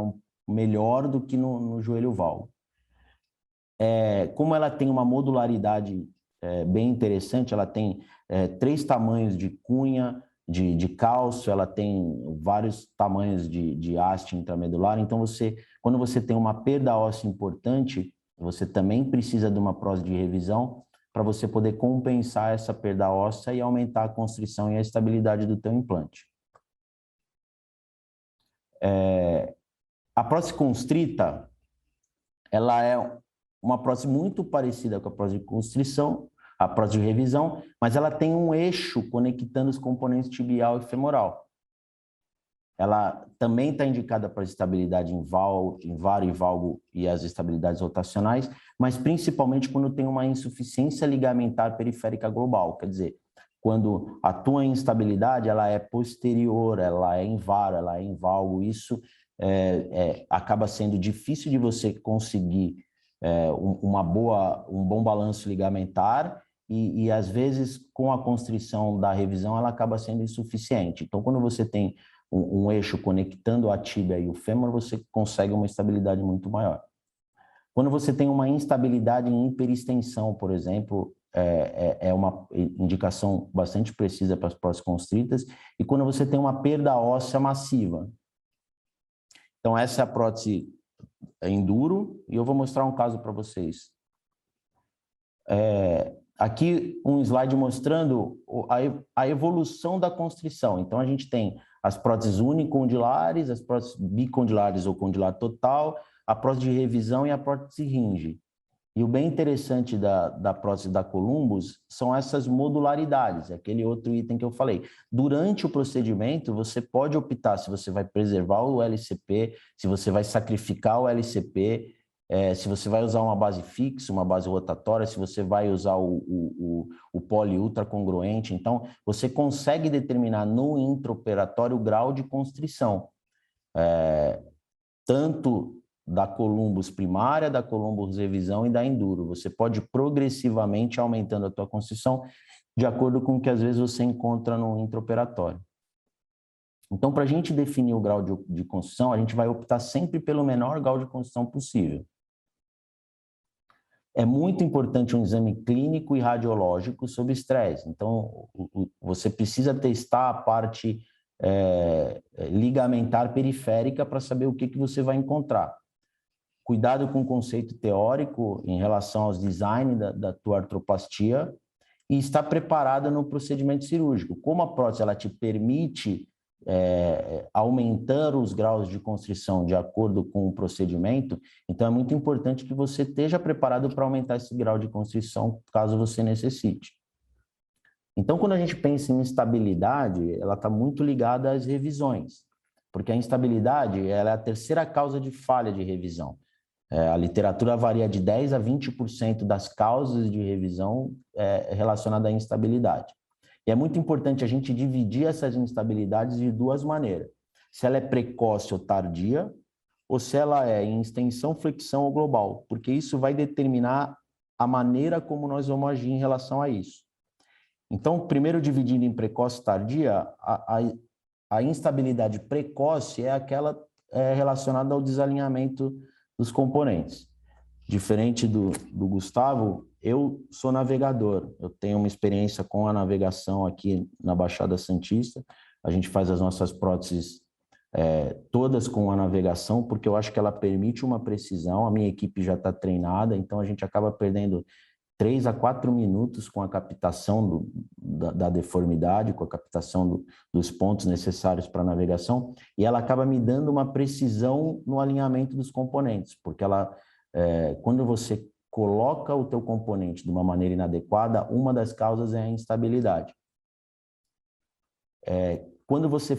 S15: melhor do que no joelho valgo. Como ela tem uma modularidade bem interessante, ela tem 3 tamanhos de cunha, de cálcio, ela tem vários tamanhos de haste intramedular, então quando você tem uma perda óssea importante, você também precisa de uma prótese de revisão, para você poder compensar essa perda óssea e aumentar a constrição e a estabilidade do teu implante. A prótese constrita, ela é uma prótese muito parecida com a prótese de constrição, a prótese de revisão, mas ela tem um eixo conectando os componentes tibial e femoral. Ela também está indicada para estabilidade em varo e valgo e as estabilidades rotacionais, mas principalmente quando tem uma insuficiência ligamentar periférica global, quer dizer, quando a tua instabilidade ela é posterior, ela é em varo, ela é em valgo, isso acaba sendo difícil de você conseguir um bom balanço ligamentar e às vezes com a constrição da revisão ela acaba sendo insuficiente. Então quando você tem um eixo conectando a tíbia e o fêmur, você consegue uma estabilidade muito maior. Quando você tem uma instabilidade em hiperextensão, por exemplo, é uma indicação bastante precisa para as próteses constritas, e quando você tem uma perda óssea massiva. Então, essa é a prótese enduro, e eu vou mostrar um caso para vocês. Aqui um slide mostrando a evolução da constrição. Então, a gente tem as próteses unicondilares, as próteses bicondilares ou condilar total, a prótese de revisão e a prótese hinge. E o bem interessante da prótese da Columbus são essas modularidades, aquele outro item que eu falei. Durante o procedimento, você pode optar se você vai preservar o LCP, se você vai sacrificar o LCP, se você vai usar uma base fixa, uma base rotatória, se você vai usar o poli ultra congruente. Então, você consegue determinar no intraoperatório o grau de constrição, tanto da Columbus primária, da Columbus revisão e da enduro. Você pode progressivamente aumentando a tua constrição de acordo com o que às vezes você encontra no intraoperatório. Então, para a gente definir o grau de constrição, a gente vai optar sempre pelo menor grau de constrição possível. É muito importante um exame clínico e radiológico sob estresse. Então, você precisa testar a parte ligamentar periférica para saber o que você vai encontrar. Cuidado com o conceito teórico em relação aos design da tua artroplastia e estar preparada no procedimento cirúrgico. Como a prótese ela te permite aumentar os graus de constrição de acordo com o procedimento, então é muito importante que você esteja preparado para aumentar esse grau de constrição caso você necessite. Então, quando a gente pensa em instabilidade, ela está muito ligada às revisões, porque a instabilidade ela é a terceira causa de falha de revisão. A literatura varia de 10% a 20% das causas de revisão relacionadas à instabilidade. E é muito importante a gente dividir essas instabilidades de duas maneiras. Se ela é precoce ou tardia, ou se ela é em extensão, flexão ou global, porque isso vai determinar a maneira como nós vamos agir em relação a isso. Então, primeiro dividindo em precoce e tardia, a instabilidade precoce é aquela relacionada ao desalinhamento dos componentes. Diferente do Gustavo, eu sou navegador, eu tenho uma experiência com a navegação aqui na Baixada Santista, a gente faz as nossas próteses todas com a navegação, porque eu acho que ela permite uma precisão, a minha equipe já está treinada, então a gente acaba perdendo 3 a 4 minutos com a captação da deformidade, com a captação dos pontos necessários para a navegação, e ela acaba me dando uma precisão no alinhamento dos componentes, porque ela, quando você coloca o teu componente de uma maneira inadequada, uma das causas é a instabilidade. Quando você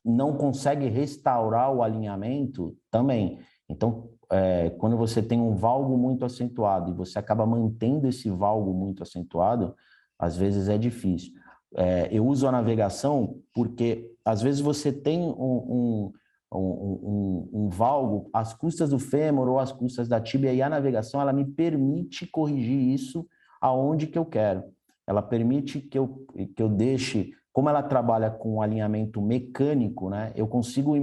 S15: não consegue restaurar o alinhamento, também. Então, quando você tem um valgo muito acentuado e você acaba mantendo esse valgo muito acentuado, às vezes é difícil. Eu uso a navegação porque, às vezes, você tem um valgo às custas do fêmur ou às custas da tíbia, e a navegação ela me permite corrigir isso aonde que eu quero. Ela permite que eu deixe, como ela trabalha com alinhamento mecânico, né, eu consigo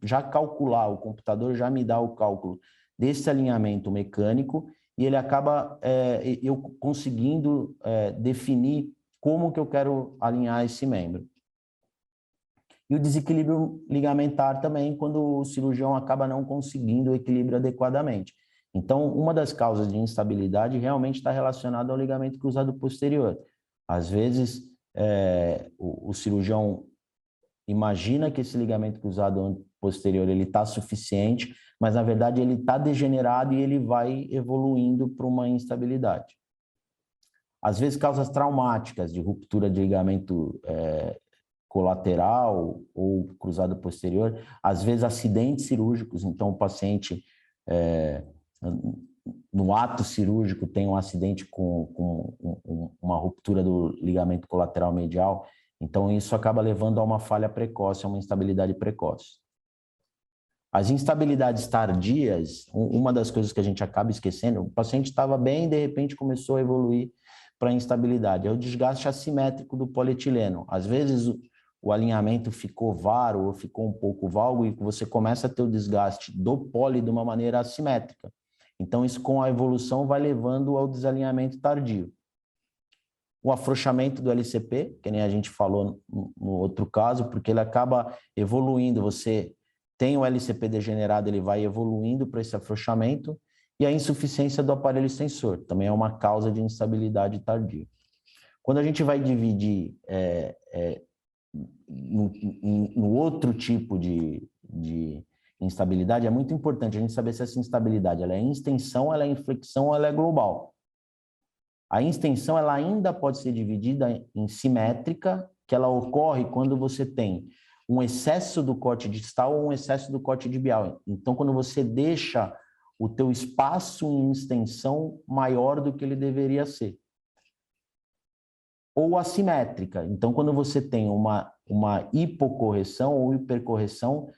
S15: já calcular, o computador já me dá o cálculo desse alinhamento mecânico e ele acaba eu conseguindo definir como que eu quero alinhar esse membro. E o desequilíbrio ligamentar também, quando o cirurgião acaba não conseguindo o equilíbrio adequadamente. Então, uma das causas de instabilidade realmente está relacionada ao ligamento cruzado posterior. Às vezes, o cirurgião imagina que esse ligamento cruzado posterior está suficiente, mas na verdade ele está degenerado e ele vai evoluindo para uma instabilidade. Às vezes, causas traumáticas de ruptura de ligamento colateral ou cruzado posterior, às vezes acidentes cirúrgicos, então o paciente no ato cirúrgico tem um acidente com uma ruptura do ligamento colateral medial, então isso acaba levando a uma falha precoce, a uma instabilidade precoce. As instabilidades tardias, uma das coisas que a gente acaba esquecendo, o paciente estava bem e de repente começou a evoluir para a instabilidade, é o desgaste assimétrico do polietileno. Às vezes o alinhamento ficou varo ou ficou um pouco valgo e você começa a ter o desgaste do poli de uma maneira assimétrica. Então isso com a evolução vai levando ao desalinhamento tardio. O afrouxamento do LCP, que nem a gente falou no outro caso, porque ele acaba evoluindo, você tem o LCP degenerado, ele vai evoluindo para esse afrouxamento, e a insuficiência do aparelho extensor, também é uma causa de instabilidade tardia. Quando a gente vai dividir no outro tipo de instabilidade, é muito importante a gente saber se essa instabilidade ela é em extensão, ela é em flexão ou ela é global. A extensão ela ainda pode ser dividida em simétrica, que ela ocorre quando você tem um excesso do corte distal ou um excesso do corte tibial. Então, quando você deixa o teu espaço em extensão maior do que ele deveria ser. Ou assimétrica. Então, quando você tem uma hipocorreção ou hipercorreção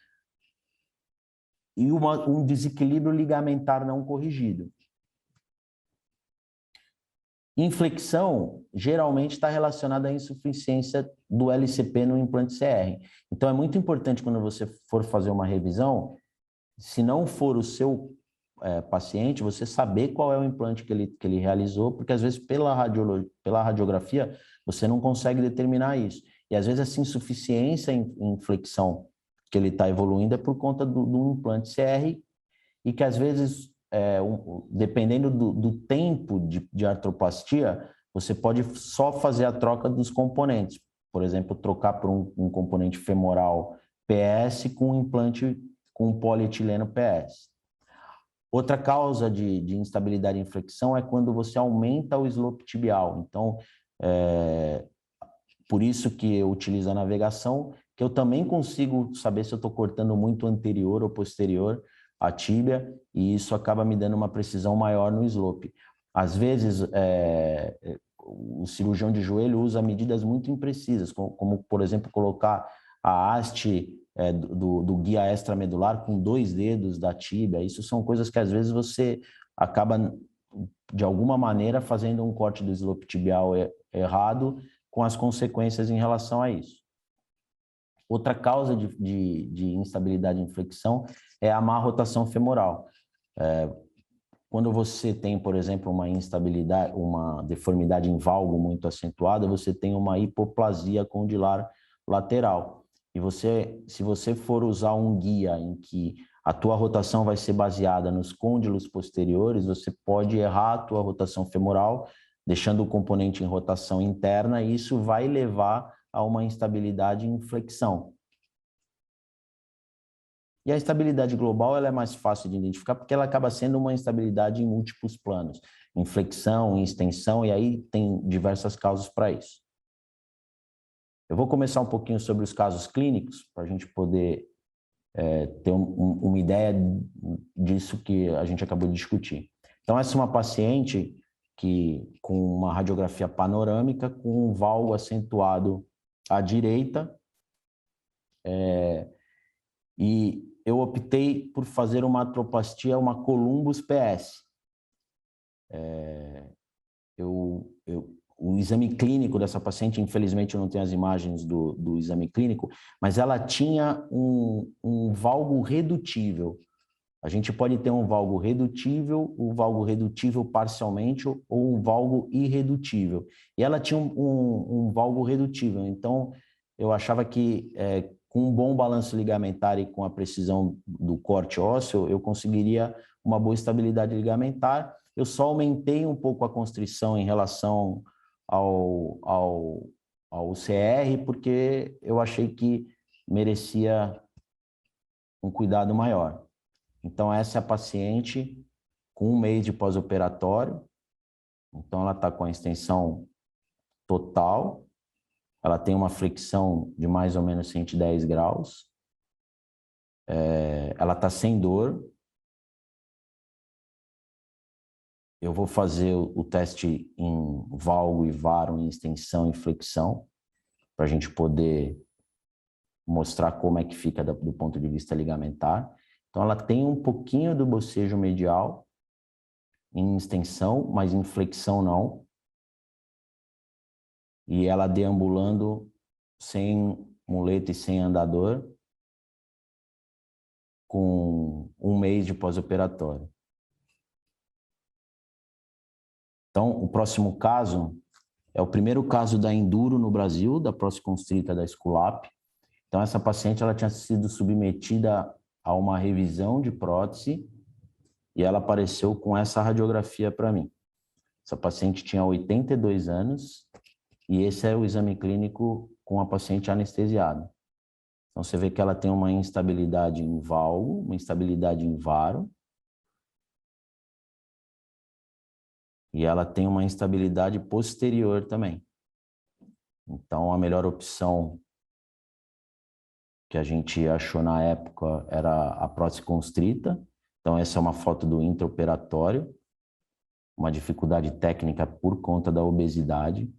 S15: e um desequilíbrio ligamentar não corrigido. Inflexão geralmente está relacionada à insuficiência do LCP no implante CR. Então, é muito importante quando você for fazer uma revisão, se não for o seu paciente, você saber qual é o implante que ele realizou, porque às vezes pela radiografia você não consegue determinar isso. E às vezes essa insuficiência em flexão que ele está evoluindo é por conta do implante CR e que às vezes, dependendo do tempo de artroplastia, você pode só fazer a troca dos componentes. Por exemplo, trocar por um componente femoral PS com um implante com polietileno PS. Outra causa de instabilidade em flexão é quando você aumenta o slope tibial. Então, por isso que eu utilizo a navegação, que eu também consigo saber se eu estou cortando muito anterior ou posterior à tíbia, e isso acaba me dando uma precisão maior no slope. Às vezes, o cirurgião de joelho usa medidas muito imprecisas, como por exemplo, colocar a haste do guia extramedular com 2 dedos da tíbia. Isso são coisas que às vezes você acaba, de alguma maneira, fazendo um corte do slope tibial errado, com as consequências em relação a isso. Outra causa de instabilidade em flexão é a má rotação femoral. Quando você tem, por exemplo, uma instabilidade, uma deformidade em valgo muito acentuada, você tem uma hipoplasia condilar lateral. E se você for usar um guia em que a tua rotação vai ser baseada nos côndilos posteriores, você pode errar a tua rotação femoral, deixando o componente em rotação interna, e isso vai levar a uma instabilidade em flexão. E a instabilidade global ela é mais fácil de identificar porque ela acaba sendo uma instabilidade em múltiplos planos, em flexão, em extensão, e aí tem diversas causas para isso. Eu vou começar um pouquinho sobre os casos clínicos, para a gente poder ter uma ideia disso que a gente acabou de discutir. Então, essa é uma paciente com uma radiografia panorâmica, com um valgo acentuado à direita, e eu optei por fazer uma artroplastia, uma Columbus PS. O exame clínico dessa paciente, infelizmente eu não tenho as imagens do exame clínico, mas ela tinha um valgo redutível. A gente pode ter um valgo redutível, o valgo redutível parcialmente ou um valgo irredutível. E ela tinha um valgo redutível, então eu achava que com um bom balanço ligamentar e com a precisão do corte ósseo, eu conseguiria uma boa estabilidade ligamentar. Eu só aumentei um pouco a constrição em relação ao CR, porque eu achei que merecia um cuidado maior. Então, essa é a paciente com 1 mês de pós-operatório. Então, ela está com a extensão total. Ela tem uma flexão de mais ou menos 110 graus. Ela está sem dor. Eu vou fazer o teste em valgo e varo, em extensão e flexão, para a gente poder mostrar como é que fica do ponto de vista ligamentar. Então, ela tem um pouquinho do bocejo medial em extensão, mas em flexão não. E ela deambulando sem muleta e sem andador, com 1 mês de pós-operatório. Então, o próximo caso é o primeiro caso da Enduro no Brasil, da prótese constrita da Esculap. Então, essa paciente ela tinha sido submetida a uma revisão de prótese e ela apareceu com essa radiografia para mim. Essa paciente tinha 82 anos e esse é o exame clínico com a paciente anestesiada. Então, você vê que ela tem uma instabilidade em valgo, uma instabilidade em varo, e ela tem uma instabilidade posterior também. Então, a melhor opção que a gente achou na época era a prótese constrita. Então, essa é uma foto do intraoperatório, uma dificuldade técnica por conta da obesidade.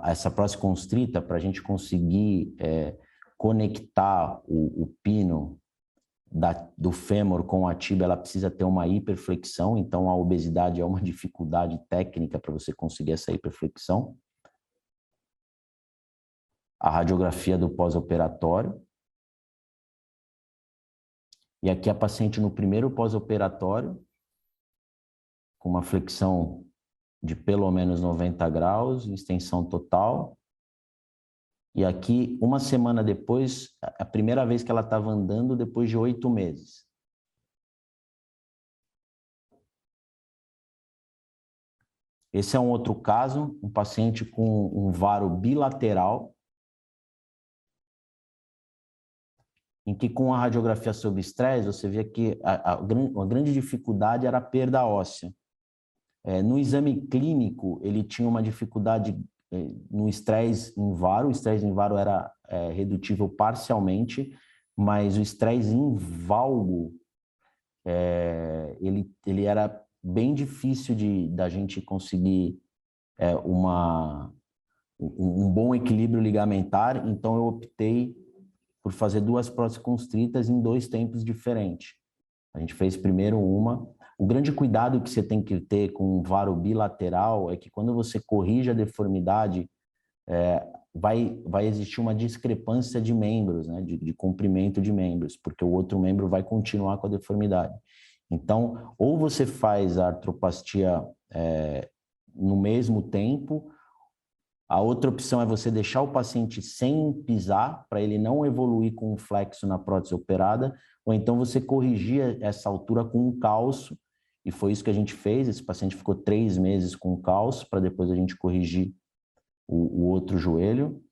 S15: Essa prótese constrita, para a gente conseguir conectar o pino do fêmur com a tíbia, ela precisa ter uma hiperflexão, então a obesidade é uma dificuldade técnica para você conseguir essa hiperflexão. A radiografia do pós-operatório. E aqui a paciente no primeiro pós-operatório, com uma flexão de pelo menos 90 graus, extensão total. E aqui, 1 semana depois, a primeira vez que ela estava andando depois de 8 meses. Esse é um outro caso, um paciente com um varo bilateral, em que com a radiografia sob estresse, você via que a grande dificuldade era a perda óssea. No exame clínico, ele tinha uma dificuldade no estresse em varo. O estresse em varo era redutível parcialmente, mas o estresse em valgo, ele era bem difícil da gente conseguir um bom equilíbrio ligamentar. Então, eu optei por fazer 2 próteses constritas em 2 tempos diferentes. A gente fez primeiro uma. O grande cuidado que você tem que ter com um varo bilateral é que quando você corrige a deformidade, vai existir uma discrepância de membros, né? de comprimento de membros, porque o outro membro vai continuar com a deformidade. Então, ou você faz a artroplastia no mesmo tempo, a outra opção é você deixar o paciente sem pisar, para ele não evoluir com um flexo na prótese operada, ou então você corrigir essa altura com um calço, e foi isso que a gente fez. Esse paciente ficou 3 meses com calço, para depois a gente corrigir o outro joelho.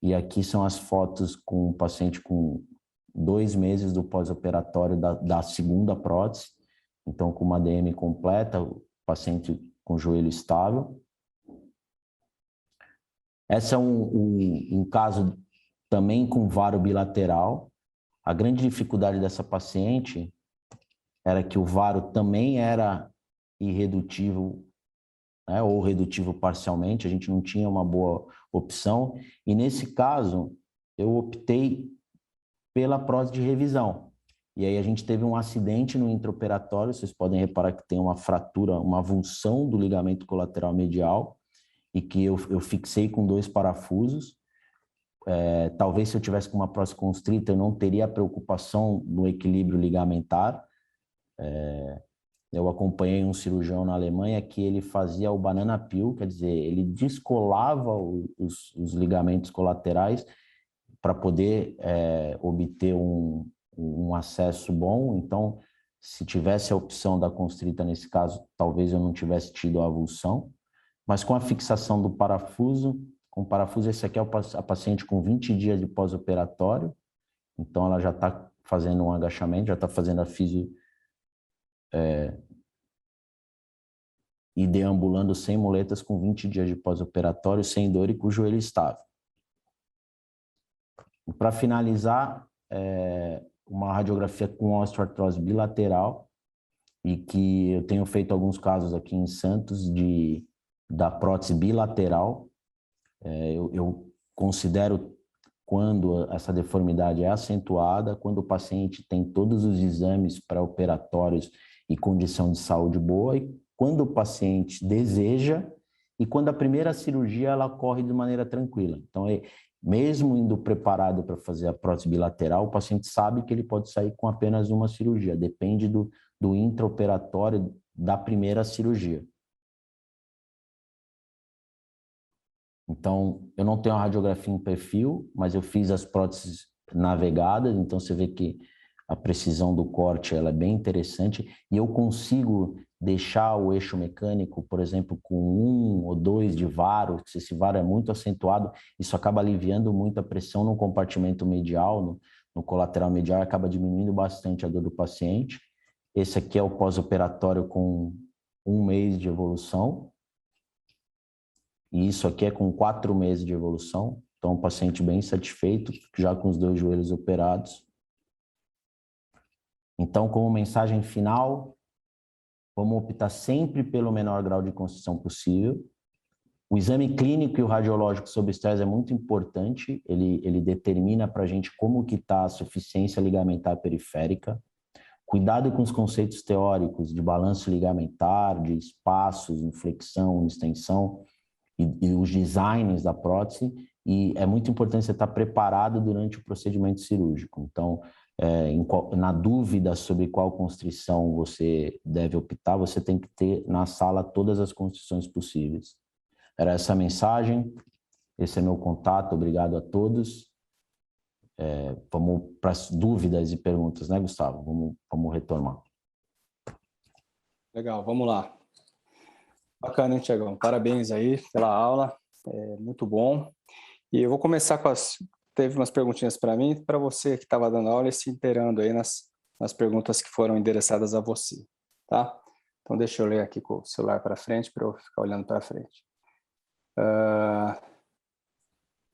S15: E aqui são as fotos com o paciente com 2 meses do pós-operatório da segunda prótese. Então, com uma DM completa, o paciente com joelho estável. Esse é um caso também com varo bilateral. A grande dificuldade dessa paciente era que o varo também era irredutível, né, ou redutível parcialmente. A gente não tinha uma boa opção. E nesse caso, eu optei pela prótese de revisão. E aí a gente teve um acidente no intraoperatório. Vocês podem reparar que tem uma fratura, uma avulsão do ligamento colateral medial, e que eu fixei com 2 parafusos. Talvez se eu tivesse com uma prótese constrita, eu não teria a preocupação no equilíbrio ligamentar. Eu acompanhei um cirurgião na Alemanha que ele fazia o banana peel, quer dizer, ele descolava os ligamentos colaterais para poder obter um acesso bom. Então, se tivesse a opção da constrita nesse caso, talvez eu não tivesse tido a avulsão, mas com a fixação do parafuso, com o parafuso, esse aqui é a paciente com 20 dias de pós-operatório, então ela já está fazendo um agachamento, já está fazendo a fisio e deambulando sem muletas com 20 dias de pós-operatório, sem dor e com o joelho estável. Para finalizar, uma radiografia com osteoartrose bilateral, e que eu tenho feito alguns casos aqui em Santos da prótese bilateral. Eu considero quando essa deformidade é acentuada, quando o paciente tem todos os exames pré-operatórios e condição de saúde boa, e quando o paciente deseja, e quando a primeira cirurgia ela ocorre de maneira tranquila. Então, mesmo indo preparado para fazer a prótese bilateral, o paciente sabe que ele pode sair com apenas uma cirurgia, depende do intraoperatório da primeira cirurgia. Então, eu não tenho a radiografia em perfil, mas eu fiz as próteses navegadas, então você vê que a precisão do corte ela é bem interessante, e eu consigo deixar o eixo mecânico, por exemplo, com 1 ou 2 de varo. Se esse varo é muito acentuado, isso acaba aliviando muito a pressão no compartimento medial, no colateral medial, e acaba diminuindo bastante a dor do paciente. Esse aqui é o pós-operatório com 1 mês de evolução. E isso aqui é com 4 meses de evolução. Então, um paciente bem satisfeito, já com os 2 joelhos operados. Então, como mensagem final, vamos optar sempre pelo menor grau de constrição possível. O exame clínico e o radiológico sob estresse é muito importante. Ele determina para a gente como que está a suficiência ligamentar periférica. Cuidado com os conceitos teóricos de balanço ligamentar, de espaços, inflexão, extensão, e os designs da prótese, e é muito importante você estar preparado durante o procedimento cirúrgico. Então, na dúvida sobre qual constrição você deve optar, você tem que ter na sala todas as constrições possíveis. Era essa a mensagem, esse é meu contato, obrigado a todos. Vamos para as dúvidas e perguntas, né, Gustavo? Vamos retomar.
S14: Legal, vamos lá. Bacana, hein, Tiagão? Parabéns aí pela aula, muito bom. E eu vou começar com teve umas perguntinhas para mim, para você que estava dando aula e se inteirando aí nas perguntas que foram endereçadas a você, tá? Então, deixa eu ler aqui com o celular para frente, para eu ficar olhando para frente.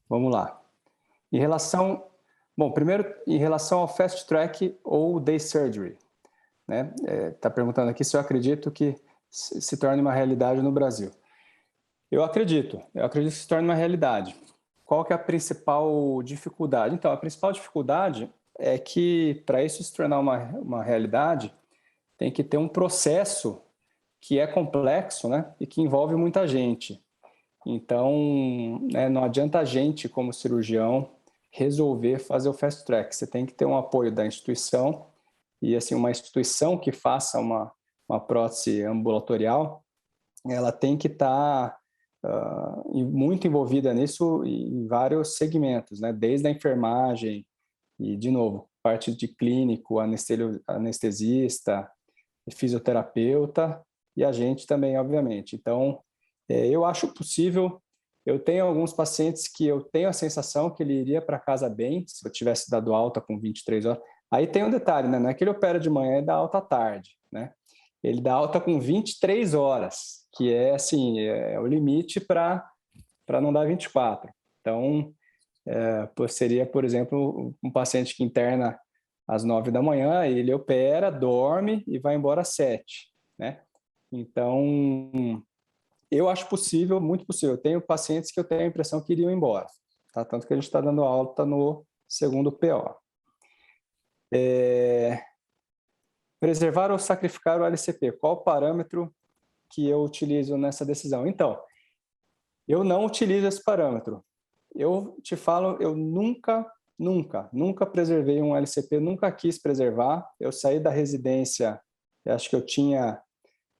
S14: Vamos lá. Primeiro, em relação ao Fast Track ou Day Surgery, né? Tá perguntando aqui se eu acredito que se torne uma realidade no Brasil. Eu acredito que se torne uma realidade. Qual que é a principal dificuldade? Então, a principal dificuldade é que, para isso se tornar uma realidade, tem que ter um processo que é complexo, né? E que envolve muita gente. Então, não adianta a gente, como cirurgião, resolver fazer o Fast Track. Você tem que ter um apoio da instituição, e assim, uma instituição que faça uma prótese ambulatorial, ela tem que estar muito envolvida nisso em vários segmentos, né? Desde a enfermagem e, de novo, parte de clínico, anestesista, fisioterapeuta e a gente também, obviamente. Então, eu acho possível. Eu tenho alguns pacientes que eu tenho a sensação que ele iria para casa bem, se eu tivesse dado alta com 23 horas. Aí tem um detalhe, né? Não é que ele opera de manhã e dá alta à tarde, né? Ele dá alta com 23 horas, que é assim, o limite para não dar 24. Então, seria, por exemplo, um paciente que interna às 9 da manhã, ele opera, dorme e vai embora às 7, né? Então, eu acho possível, muito possível. Eu tenho pacientes que eu tenho a impressão que iriam embora, tá? Tanto que a gente está dando alta no segundo PO. Preservar ou sacrificar o LCP? Qual o parâmetro que eu utilizo nessa decisão? Então, eu não utilizo esse parâmetro. Eu te falo, eu nunca preservei um LCP, nunca quis preservar. Eu saí da residência, eu acho que eu tinha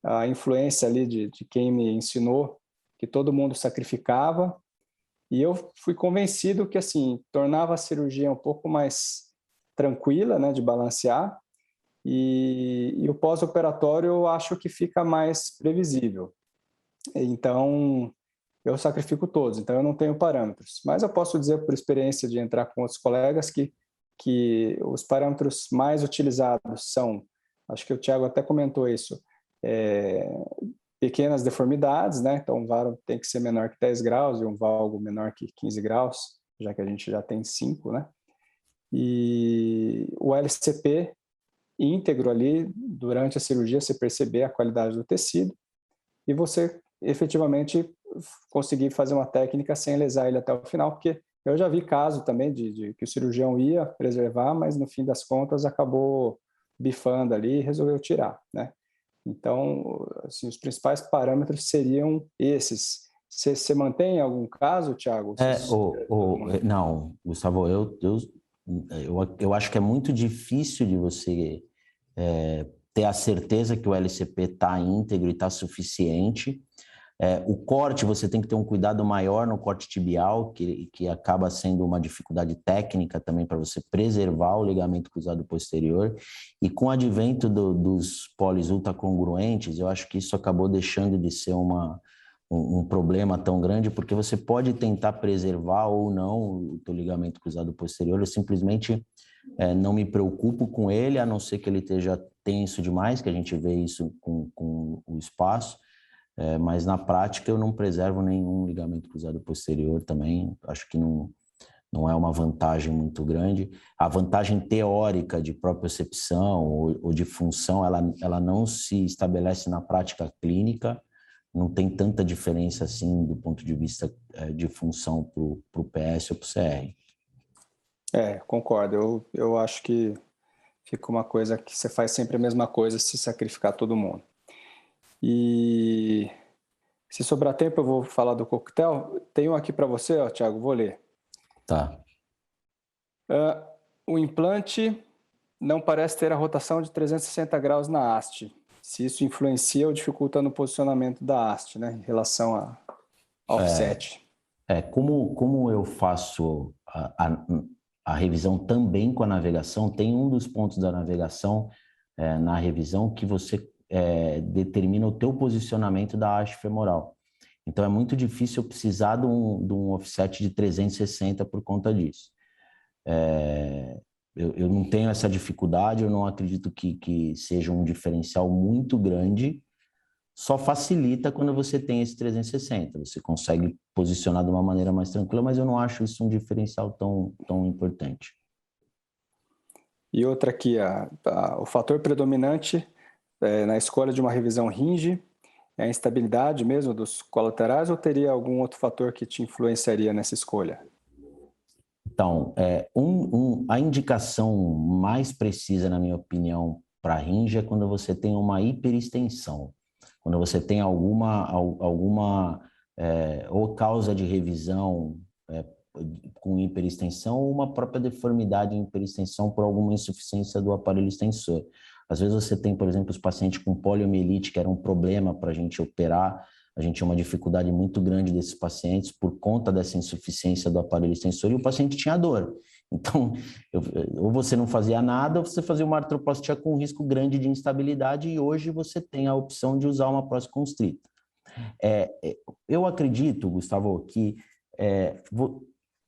S14: a influência ali de quem me ensinou que todo mundo sacrificava, E eu fui convencido que, assim, tornava a cirurgia um pouco mais tranquila, né, de balancear, e o pós-operatório eu acho que fica mais previsível. Então, eu sacrifico todos, então eu não tenho parâmetros. Mas eu posso dizer por experiência de entrar com outros colegas que os parâmetros mais utilizados são, acho que o Thiago até comentou isso, pequenas deformidades, né? Então, um varo tem que ser menor que 10 graus e um valgo menor que 15 graus, já que a gente já tem 5, né? E o LCP íntegro ali, durante a cirurgia, você perceber a qualidade do tecido e você efetivamente conseguir fazer uma técnica sem lesar ele até o final, porque eu já vi caso também de que o cirurgião ia preservar, mas no fim das contas acabou bifando ali e resolveu tirar, né? Então, assim, os principais parâmetros seriam esses. Você mantém algum caso, Thiago?
S15: Não, Gustavo, eu acho que é muito difícil de você ter a certeza que o LCP está íntegro e está suficiente. O corte, você tem que ter um cuidado maior no corte tibial, que acaba sendo uma dificuldade técnica também para você preservar o ligamento cruzado posterior. E com o advento dos pólis ultracongruentes, eu acho que isso acabou deixando de ser um problema tão grande, porque você pode tentar preservar ou não o teu ligamento cruzado posterior. Eu simplesmente não me preocupo com ele, a não ser que ele esteja tenso demais, que a gente vê isso com o espaço. Mas na prática eu não preservo nenhum ligamento cruzado posterior também, acho que não é uma vantagem muito grande. A vantagem teórica de propriocepção ou de função, ela não se estabelece na prática clínica, não tem tanta diferença assim do ponto de vista de função para o PS ou para o CR.
S14: Concordo, eu acho que fica uma coisa que você faz sempre a mesma coisa se sacrificar todo mundo. E se sobrar tempo eu vou falar do coquetel. Tem um aqui para você, ó, Thiago, vou ler.
S15: Tá.
S14: O implante não parece ter a rotação de 360 graus na haste. Se isso influencia ou dificulta no posicionamento da haste, né, em relação a offset.
S15: Como eu faço a revisão também com a navegação, tem um dos pontos da navegação na revisão que você determina o teu posicionamento da haste femoral. Então é muito difícil eu precisar de um offset de 360 por conta disso. Eu não tenho essa dificuldade, eu não acredito que seja um diferencial muito grande, só facilita quando você tem esse 360, você consegue posicionar de uma maneira mais tranquila, mas eu não acho isso um diferencial tão importante.
S14: E outra aqui, o fator predominante na escolha de uma revisão hinge é a instabilidade mesmo dos colaterais ou teria algum outro fator que te influenciaria nessa escolha?
S15: Então, a indicação mais precisa, na minha opinião, para hinge é quando você tem uma hiperextensão, quando você tem alguma ou causa de revisão com hiperextensão ou uma própria deformidade em hiperextensão por alguma insuficiência do aparelho extensor. Às vezes você tem, por exemplo, os pacientes com poliomielite, que era um problema para a gente operar. A gente tinha uma dificuldade muito grande desses pacientes por conta dessa insuficiência do aparelho extensor e o paciente tinha dor. Então, ou você não fazia nada ou você fazia uma artroplastia com risco grande de instabilidade e hoje você tem a opção de usar uma prótese constrita. Eu acredito, Gustavo, que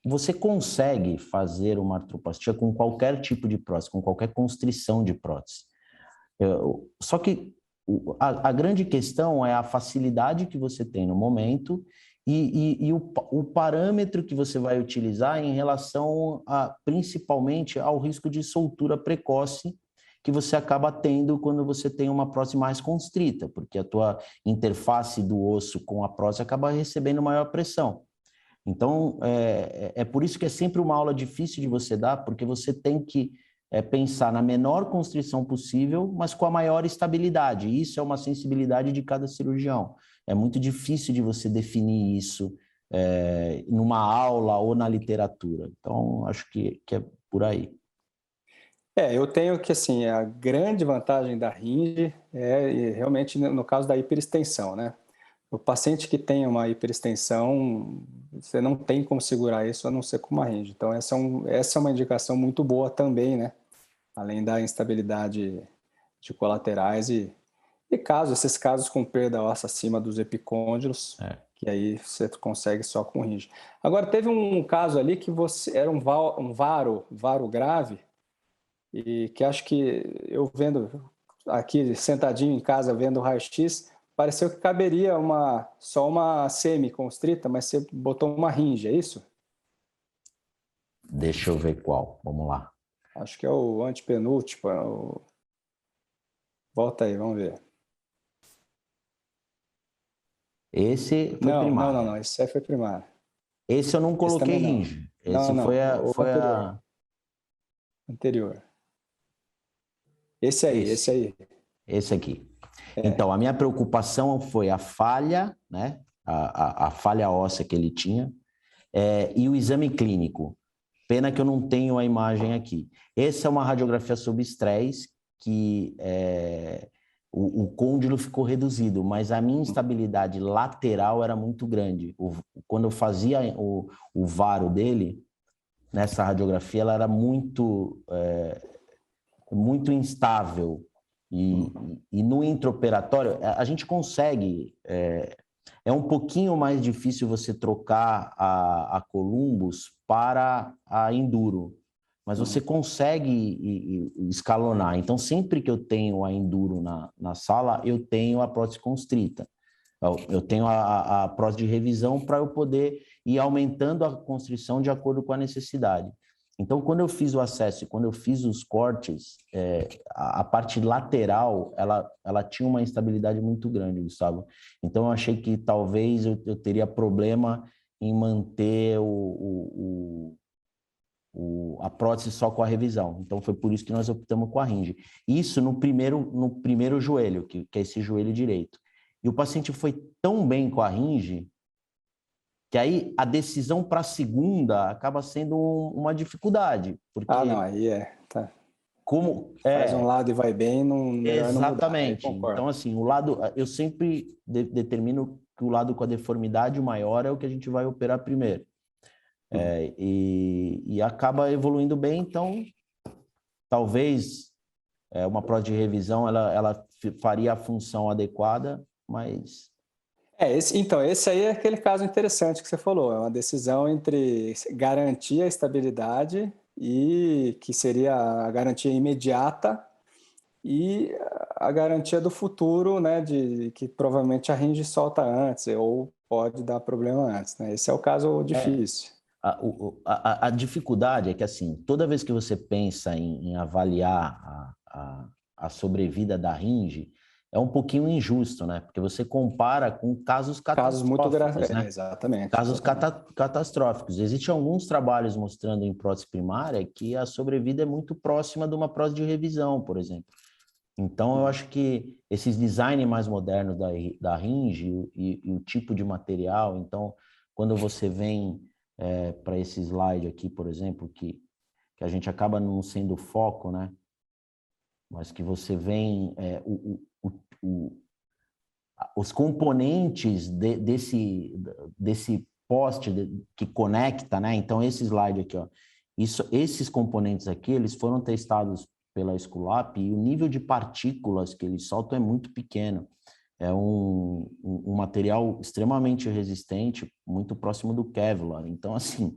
S15: você consegue fazer uma artroplastia com qualquer tipo de prótese, com qualquer constrição de prótese. Só que a grande questão é a facilidade que você tem no momento e o parâmetro que você vai utilizar em relação principalmente ao risco de soltura precoce que você acaba tendo quando você tem uma prótese mais constrita, porque a tua interface do osso com a prótese acaba recebendo maior pressão. Então, é por isso que é sempre uma aula difícil de você dar, porque você tem que pensar na menor constrição possível, mas com a maior estabilidade. Isso é uma sensibilidade de cada cirurgião. É muito difícil de você definir isso numa aula ou na literatura. Então, acho que é por aí.
S14: Eu tenho que, assim, a grande vantagem da hinge é realmente no caso da hiperextensão, né? O paciente que tem uma hiperextensão, você não tem como segurar isso a não ser com uma ringe. Então, essa é uma indicação muito boa também, né? Além da instabilidade de colaterais e esses casos com perda óssea acima dos epicôndilos, que aí você consegue só com ringe. Agora, teve um caso ali que era um varo grave, e que acho que eu vendo aqui, sentadinho em casa, vendo o raio-x, pareceu que caberia só uma semi-constrita, mas você botou uma ringe, é isso?
S15: Deixa eu ver qual, vamos lá.
S14: Acho que é o antepenúltimo. Volta aí, vamos ver.
S15: Esse foi primário.
S14: Não, esse aí foi primário.
S15: Esse eu não coloquei ringe. Esse foi a...
S14: Anterior. Esse aí.
S15: Esse aqui. Então, a minha preocupação foi a falha, né? A falha óssea que ele tinha, e o exame clínico. Pena que eu não tenho a imagem aqui. Essa é uma radiografia sob estresse, que o côndilo ficou reduzido, mas a minha instabilidade lateral era muito grande. Quando eu fazia o varo dele, nessa radiografia, ela era muito instável. E no intraoperatório, a gente consegue... É um pouquinho mais difícil você trocar a Columbus para a Enduro, mas você consegue escalonar. Então, sempre que eu tenho a Enduro na sala, eu tenho a prótese constrita. Eu tenho a prótese de revisão para eu poder ir aumentando a constrição de acordo com a necessidade. Então, quando eu fiz o acesso e quando eu fiz os cortes, a parte lateral, ela tinha uma instabilidade muito grande, Gustavo. Então, eu achei que talvez eu teria problema em manter a prótese só com a revisão. Então, foi por isso que nós optamos com a ringe. Isso no primeiro joelho, que é esse joelho direito. E o paciente foi tão bem com a ringe que aí a decisão para a segunda acaba sendo uma dificuldade. Porque
S14: aí tá.
S15: Como
S14: faz um lado e vai bem,
S15: exatamente.
S14: Não mudar,
S15: então, assim, o lado, eu sempre determino que o lado com a deformidade maior é o que a gente vai operar primeiro. E acaba evoluindo bem, então talvez uma prótese de revisão ela faria a função adequada, mas...
S14: Esse aí é aquele caso interessante que você falou, é uma decisão entre garantir a estabilidade, e que seria a garantia imediata, e a garantia do futuro, né, de que provavelmente a ringe solta antes, ou pode dar problema antes, né? Esse é o caso difícil.
S15: A dificuldade é que, assim, toda vez que você pensa em avaliar a sobrevida da ringe, é um pouquinho injusto, né? Porque você compara com casos catastróficos,
S14: muito graves,
S15: né?
S14: Exatamente.
S15: Casos catastróficos. Existem alguns trabalhos mostrando em prótese primária que a sobrevida é muito próxima de uma prótese de revisão, por exemplo. Então, eu acho que esses designs mais modernos da ringe e o tipo de material, então, quando você vem para esse slide aqui, por exemplo, que a gente acaba não sendo foco, né? Mas que você vem... os componentes desse poste que conecta, né? Então, esse slide aqui, ó, esses componentes aqui, eles foram testados pela Esculap e o nível de partículas que eles soltam é muito pequeno. É um material extremamente resistente, muito próximo do Kevlar. Então, assim,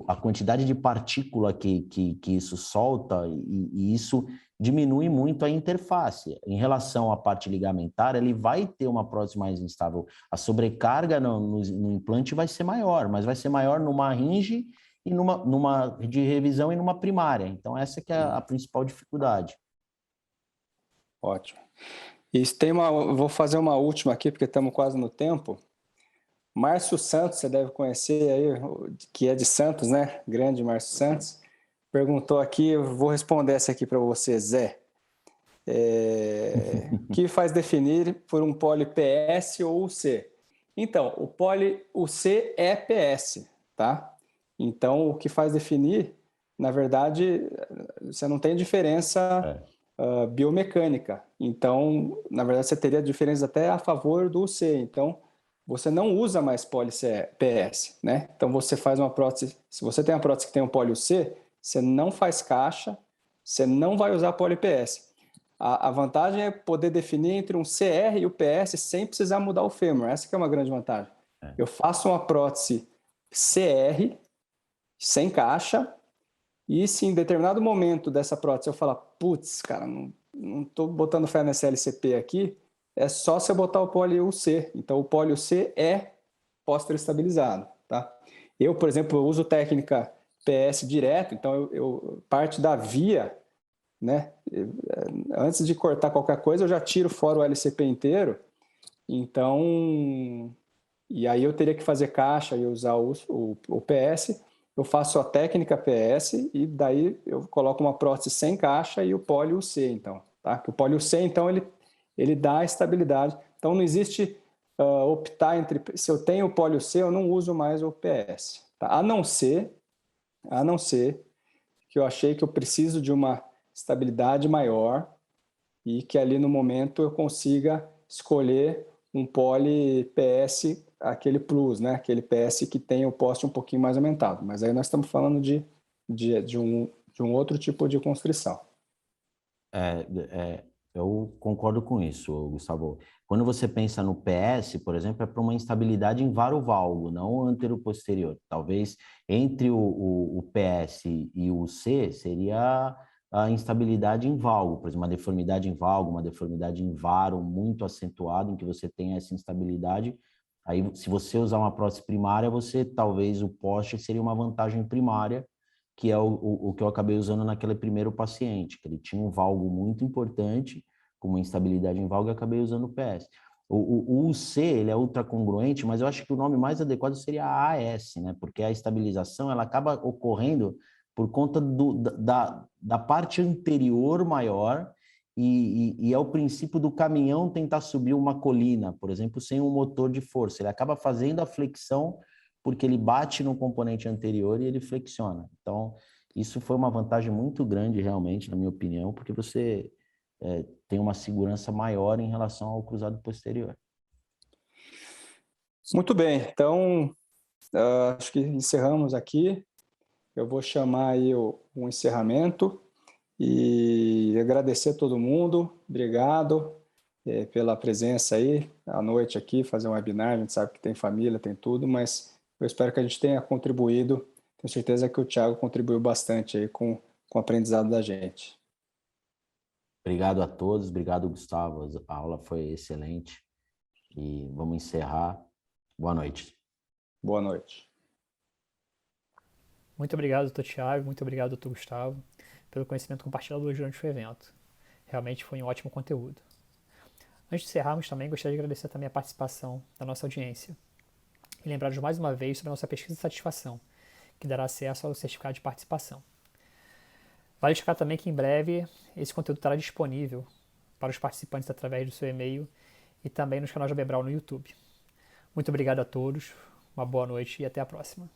S15: a quantidade de partícula que isso solta, e isso diminui muito a interface. Em relação à parte ligamentar, ele vai ter uma prótese mais instável. A sobrecarga no implante vai ser maior, mas vai ser maior numa ringe e numa de revisão e numa primária. Então, essa que é a principal dificuldade.
S14: Ótimo. E vou fazer uma última aqui, porque estamos quase no tempo. Márcio Santos, você deve conhecer aí, que é de Santos, né? Grande Márcio Santos. Perguntou aqui, eu vou responder essa aqui para você, Zé. O que faz definir por um poli PS ou UC? Então, o C é PS, tá? Então, o que faz definir, na verdade, você não tem diferença biomecânica. Então, na verdade, você teria diferenças até a favor do UC. Então, você não usa mais poli-PS, né? Então, você faz uma prótese... Se você tem uma prótese que tem um poli-UC, você não faz caixa, você não vai usar poli-PS. A vantagem é poder definir entre um CR e o PS sem precisar mudar o fêmur. Essa que é uma grande vantagem. Eu faço uma prótese CR, sem caixa, e se em determinado momento dessa prótese eu falar, putz, cara, não estou botando fé nessa LCP aqui, é só você botar o poli-UC. Então, o poli-UC é póstero estabilizado, tá? Eu, por exemplo, eu uso técnica PS direto, então parte da via, né? Antes de cortar qualquer coisa, eu já tiro fora o LCP inteiro. Então, e aí eu teria que fazer caixa e usar o PS. Eu faço a técnica PS e daí eu coloco uma prótese sem caixa e o poli-UC, então, tá? Que o poli-UC, então, ele dá a estabilidade. Então, não existe optar entre... Se eu tenho o poli-UC, eu não uso mais o PS, tá? A não ser que eu achei que eu preciso de uma estabilidade maior e que ali no momento eu consiga escolher um poli-PS, aquele plus, né? Aquele PS que tem o poste um pouquinho mais aumentado. Mas aí nós estamos falando de um outro tipo de constrição.
S15: Eu concordo com isso, Gustavo. Quando você pensa no PS, por exemplo, é para uma instabilidade em varovalgo, não antero-posterior. Talvez entre o PS e o C seria a instabilidade em valgo, por exemplo, uma deformidade em valgo, uma deformidade em varo muito acentuada, em que você tem essa instabilidade. Aí, se você usar uma prótese primária, talvez o poste seria uma vantagem primária, que é o que eu acabei usando naquele primeiro paciente, que ele tinha um valgo muito importante, com uma instabilidade em valgo, e acabei usando o PS. O UC, ele é ultracongruente, mas eu acho que o nome mais adequado seria a AS, né? Porque a estabilização, ela acaba ocorrendo por conta da parte anterior maior, e é o princípio do caminhão tentar subir uma colina, por exemplo, sem um motor de força. Ele acaba fazendo a flexão porque ele bate no componente anterior e ele flexiona. Então, isso foi uma vantagem muito grande, realmente, na minha opinião, porque você tem uma segurança maior em relação ao cruzado posterior.
S14: Muito bem, então, acho que encerramos aqui. Eu vou chamar aí o encerramento e agradecer a todo mundo. Obrigado pela presença aí à noite aqui, fazer um webinar. A gente sabe que tem família, tem tudo, mas eu espero que a gente tenha contribuído. Tenho certeza que o Thiago contribuiu bastante aí com o aprendizado da gente.
S15: Obrigado a todos, obrigado, Gustavo. A aula foi excelente e vamos encerrar. Boa noite.
S14: Boa noite.
S13: Muito obrigado, doutor Thiago, muito obrigado, doutor Gustavo, pelo conhecimento compartilhado durante o evento. Realmente foi um ótimo conteúdo. Antes de encerrarmos também, gostaria de agradecer também a participação da nossa audiência e lembrar-vos mais uma vez sobre a nossa pesquisa de satisfação, que dará acesso ao certificado de participação. Vale destacar também que em breve esse conteúdo estará disponível para os participantes através do seu e-mail e também nos canais da Bebral no YouTube. Muito obrigado a todos, uma boa noite e até a próxima.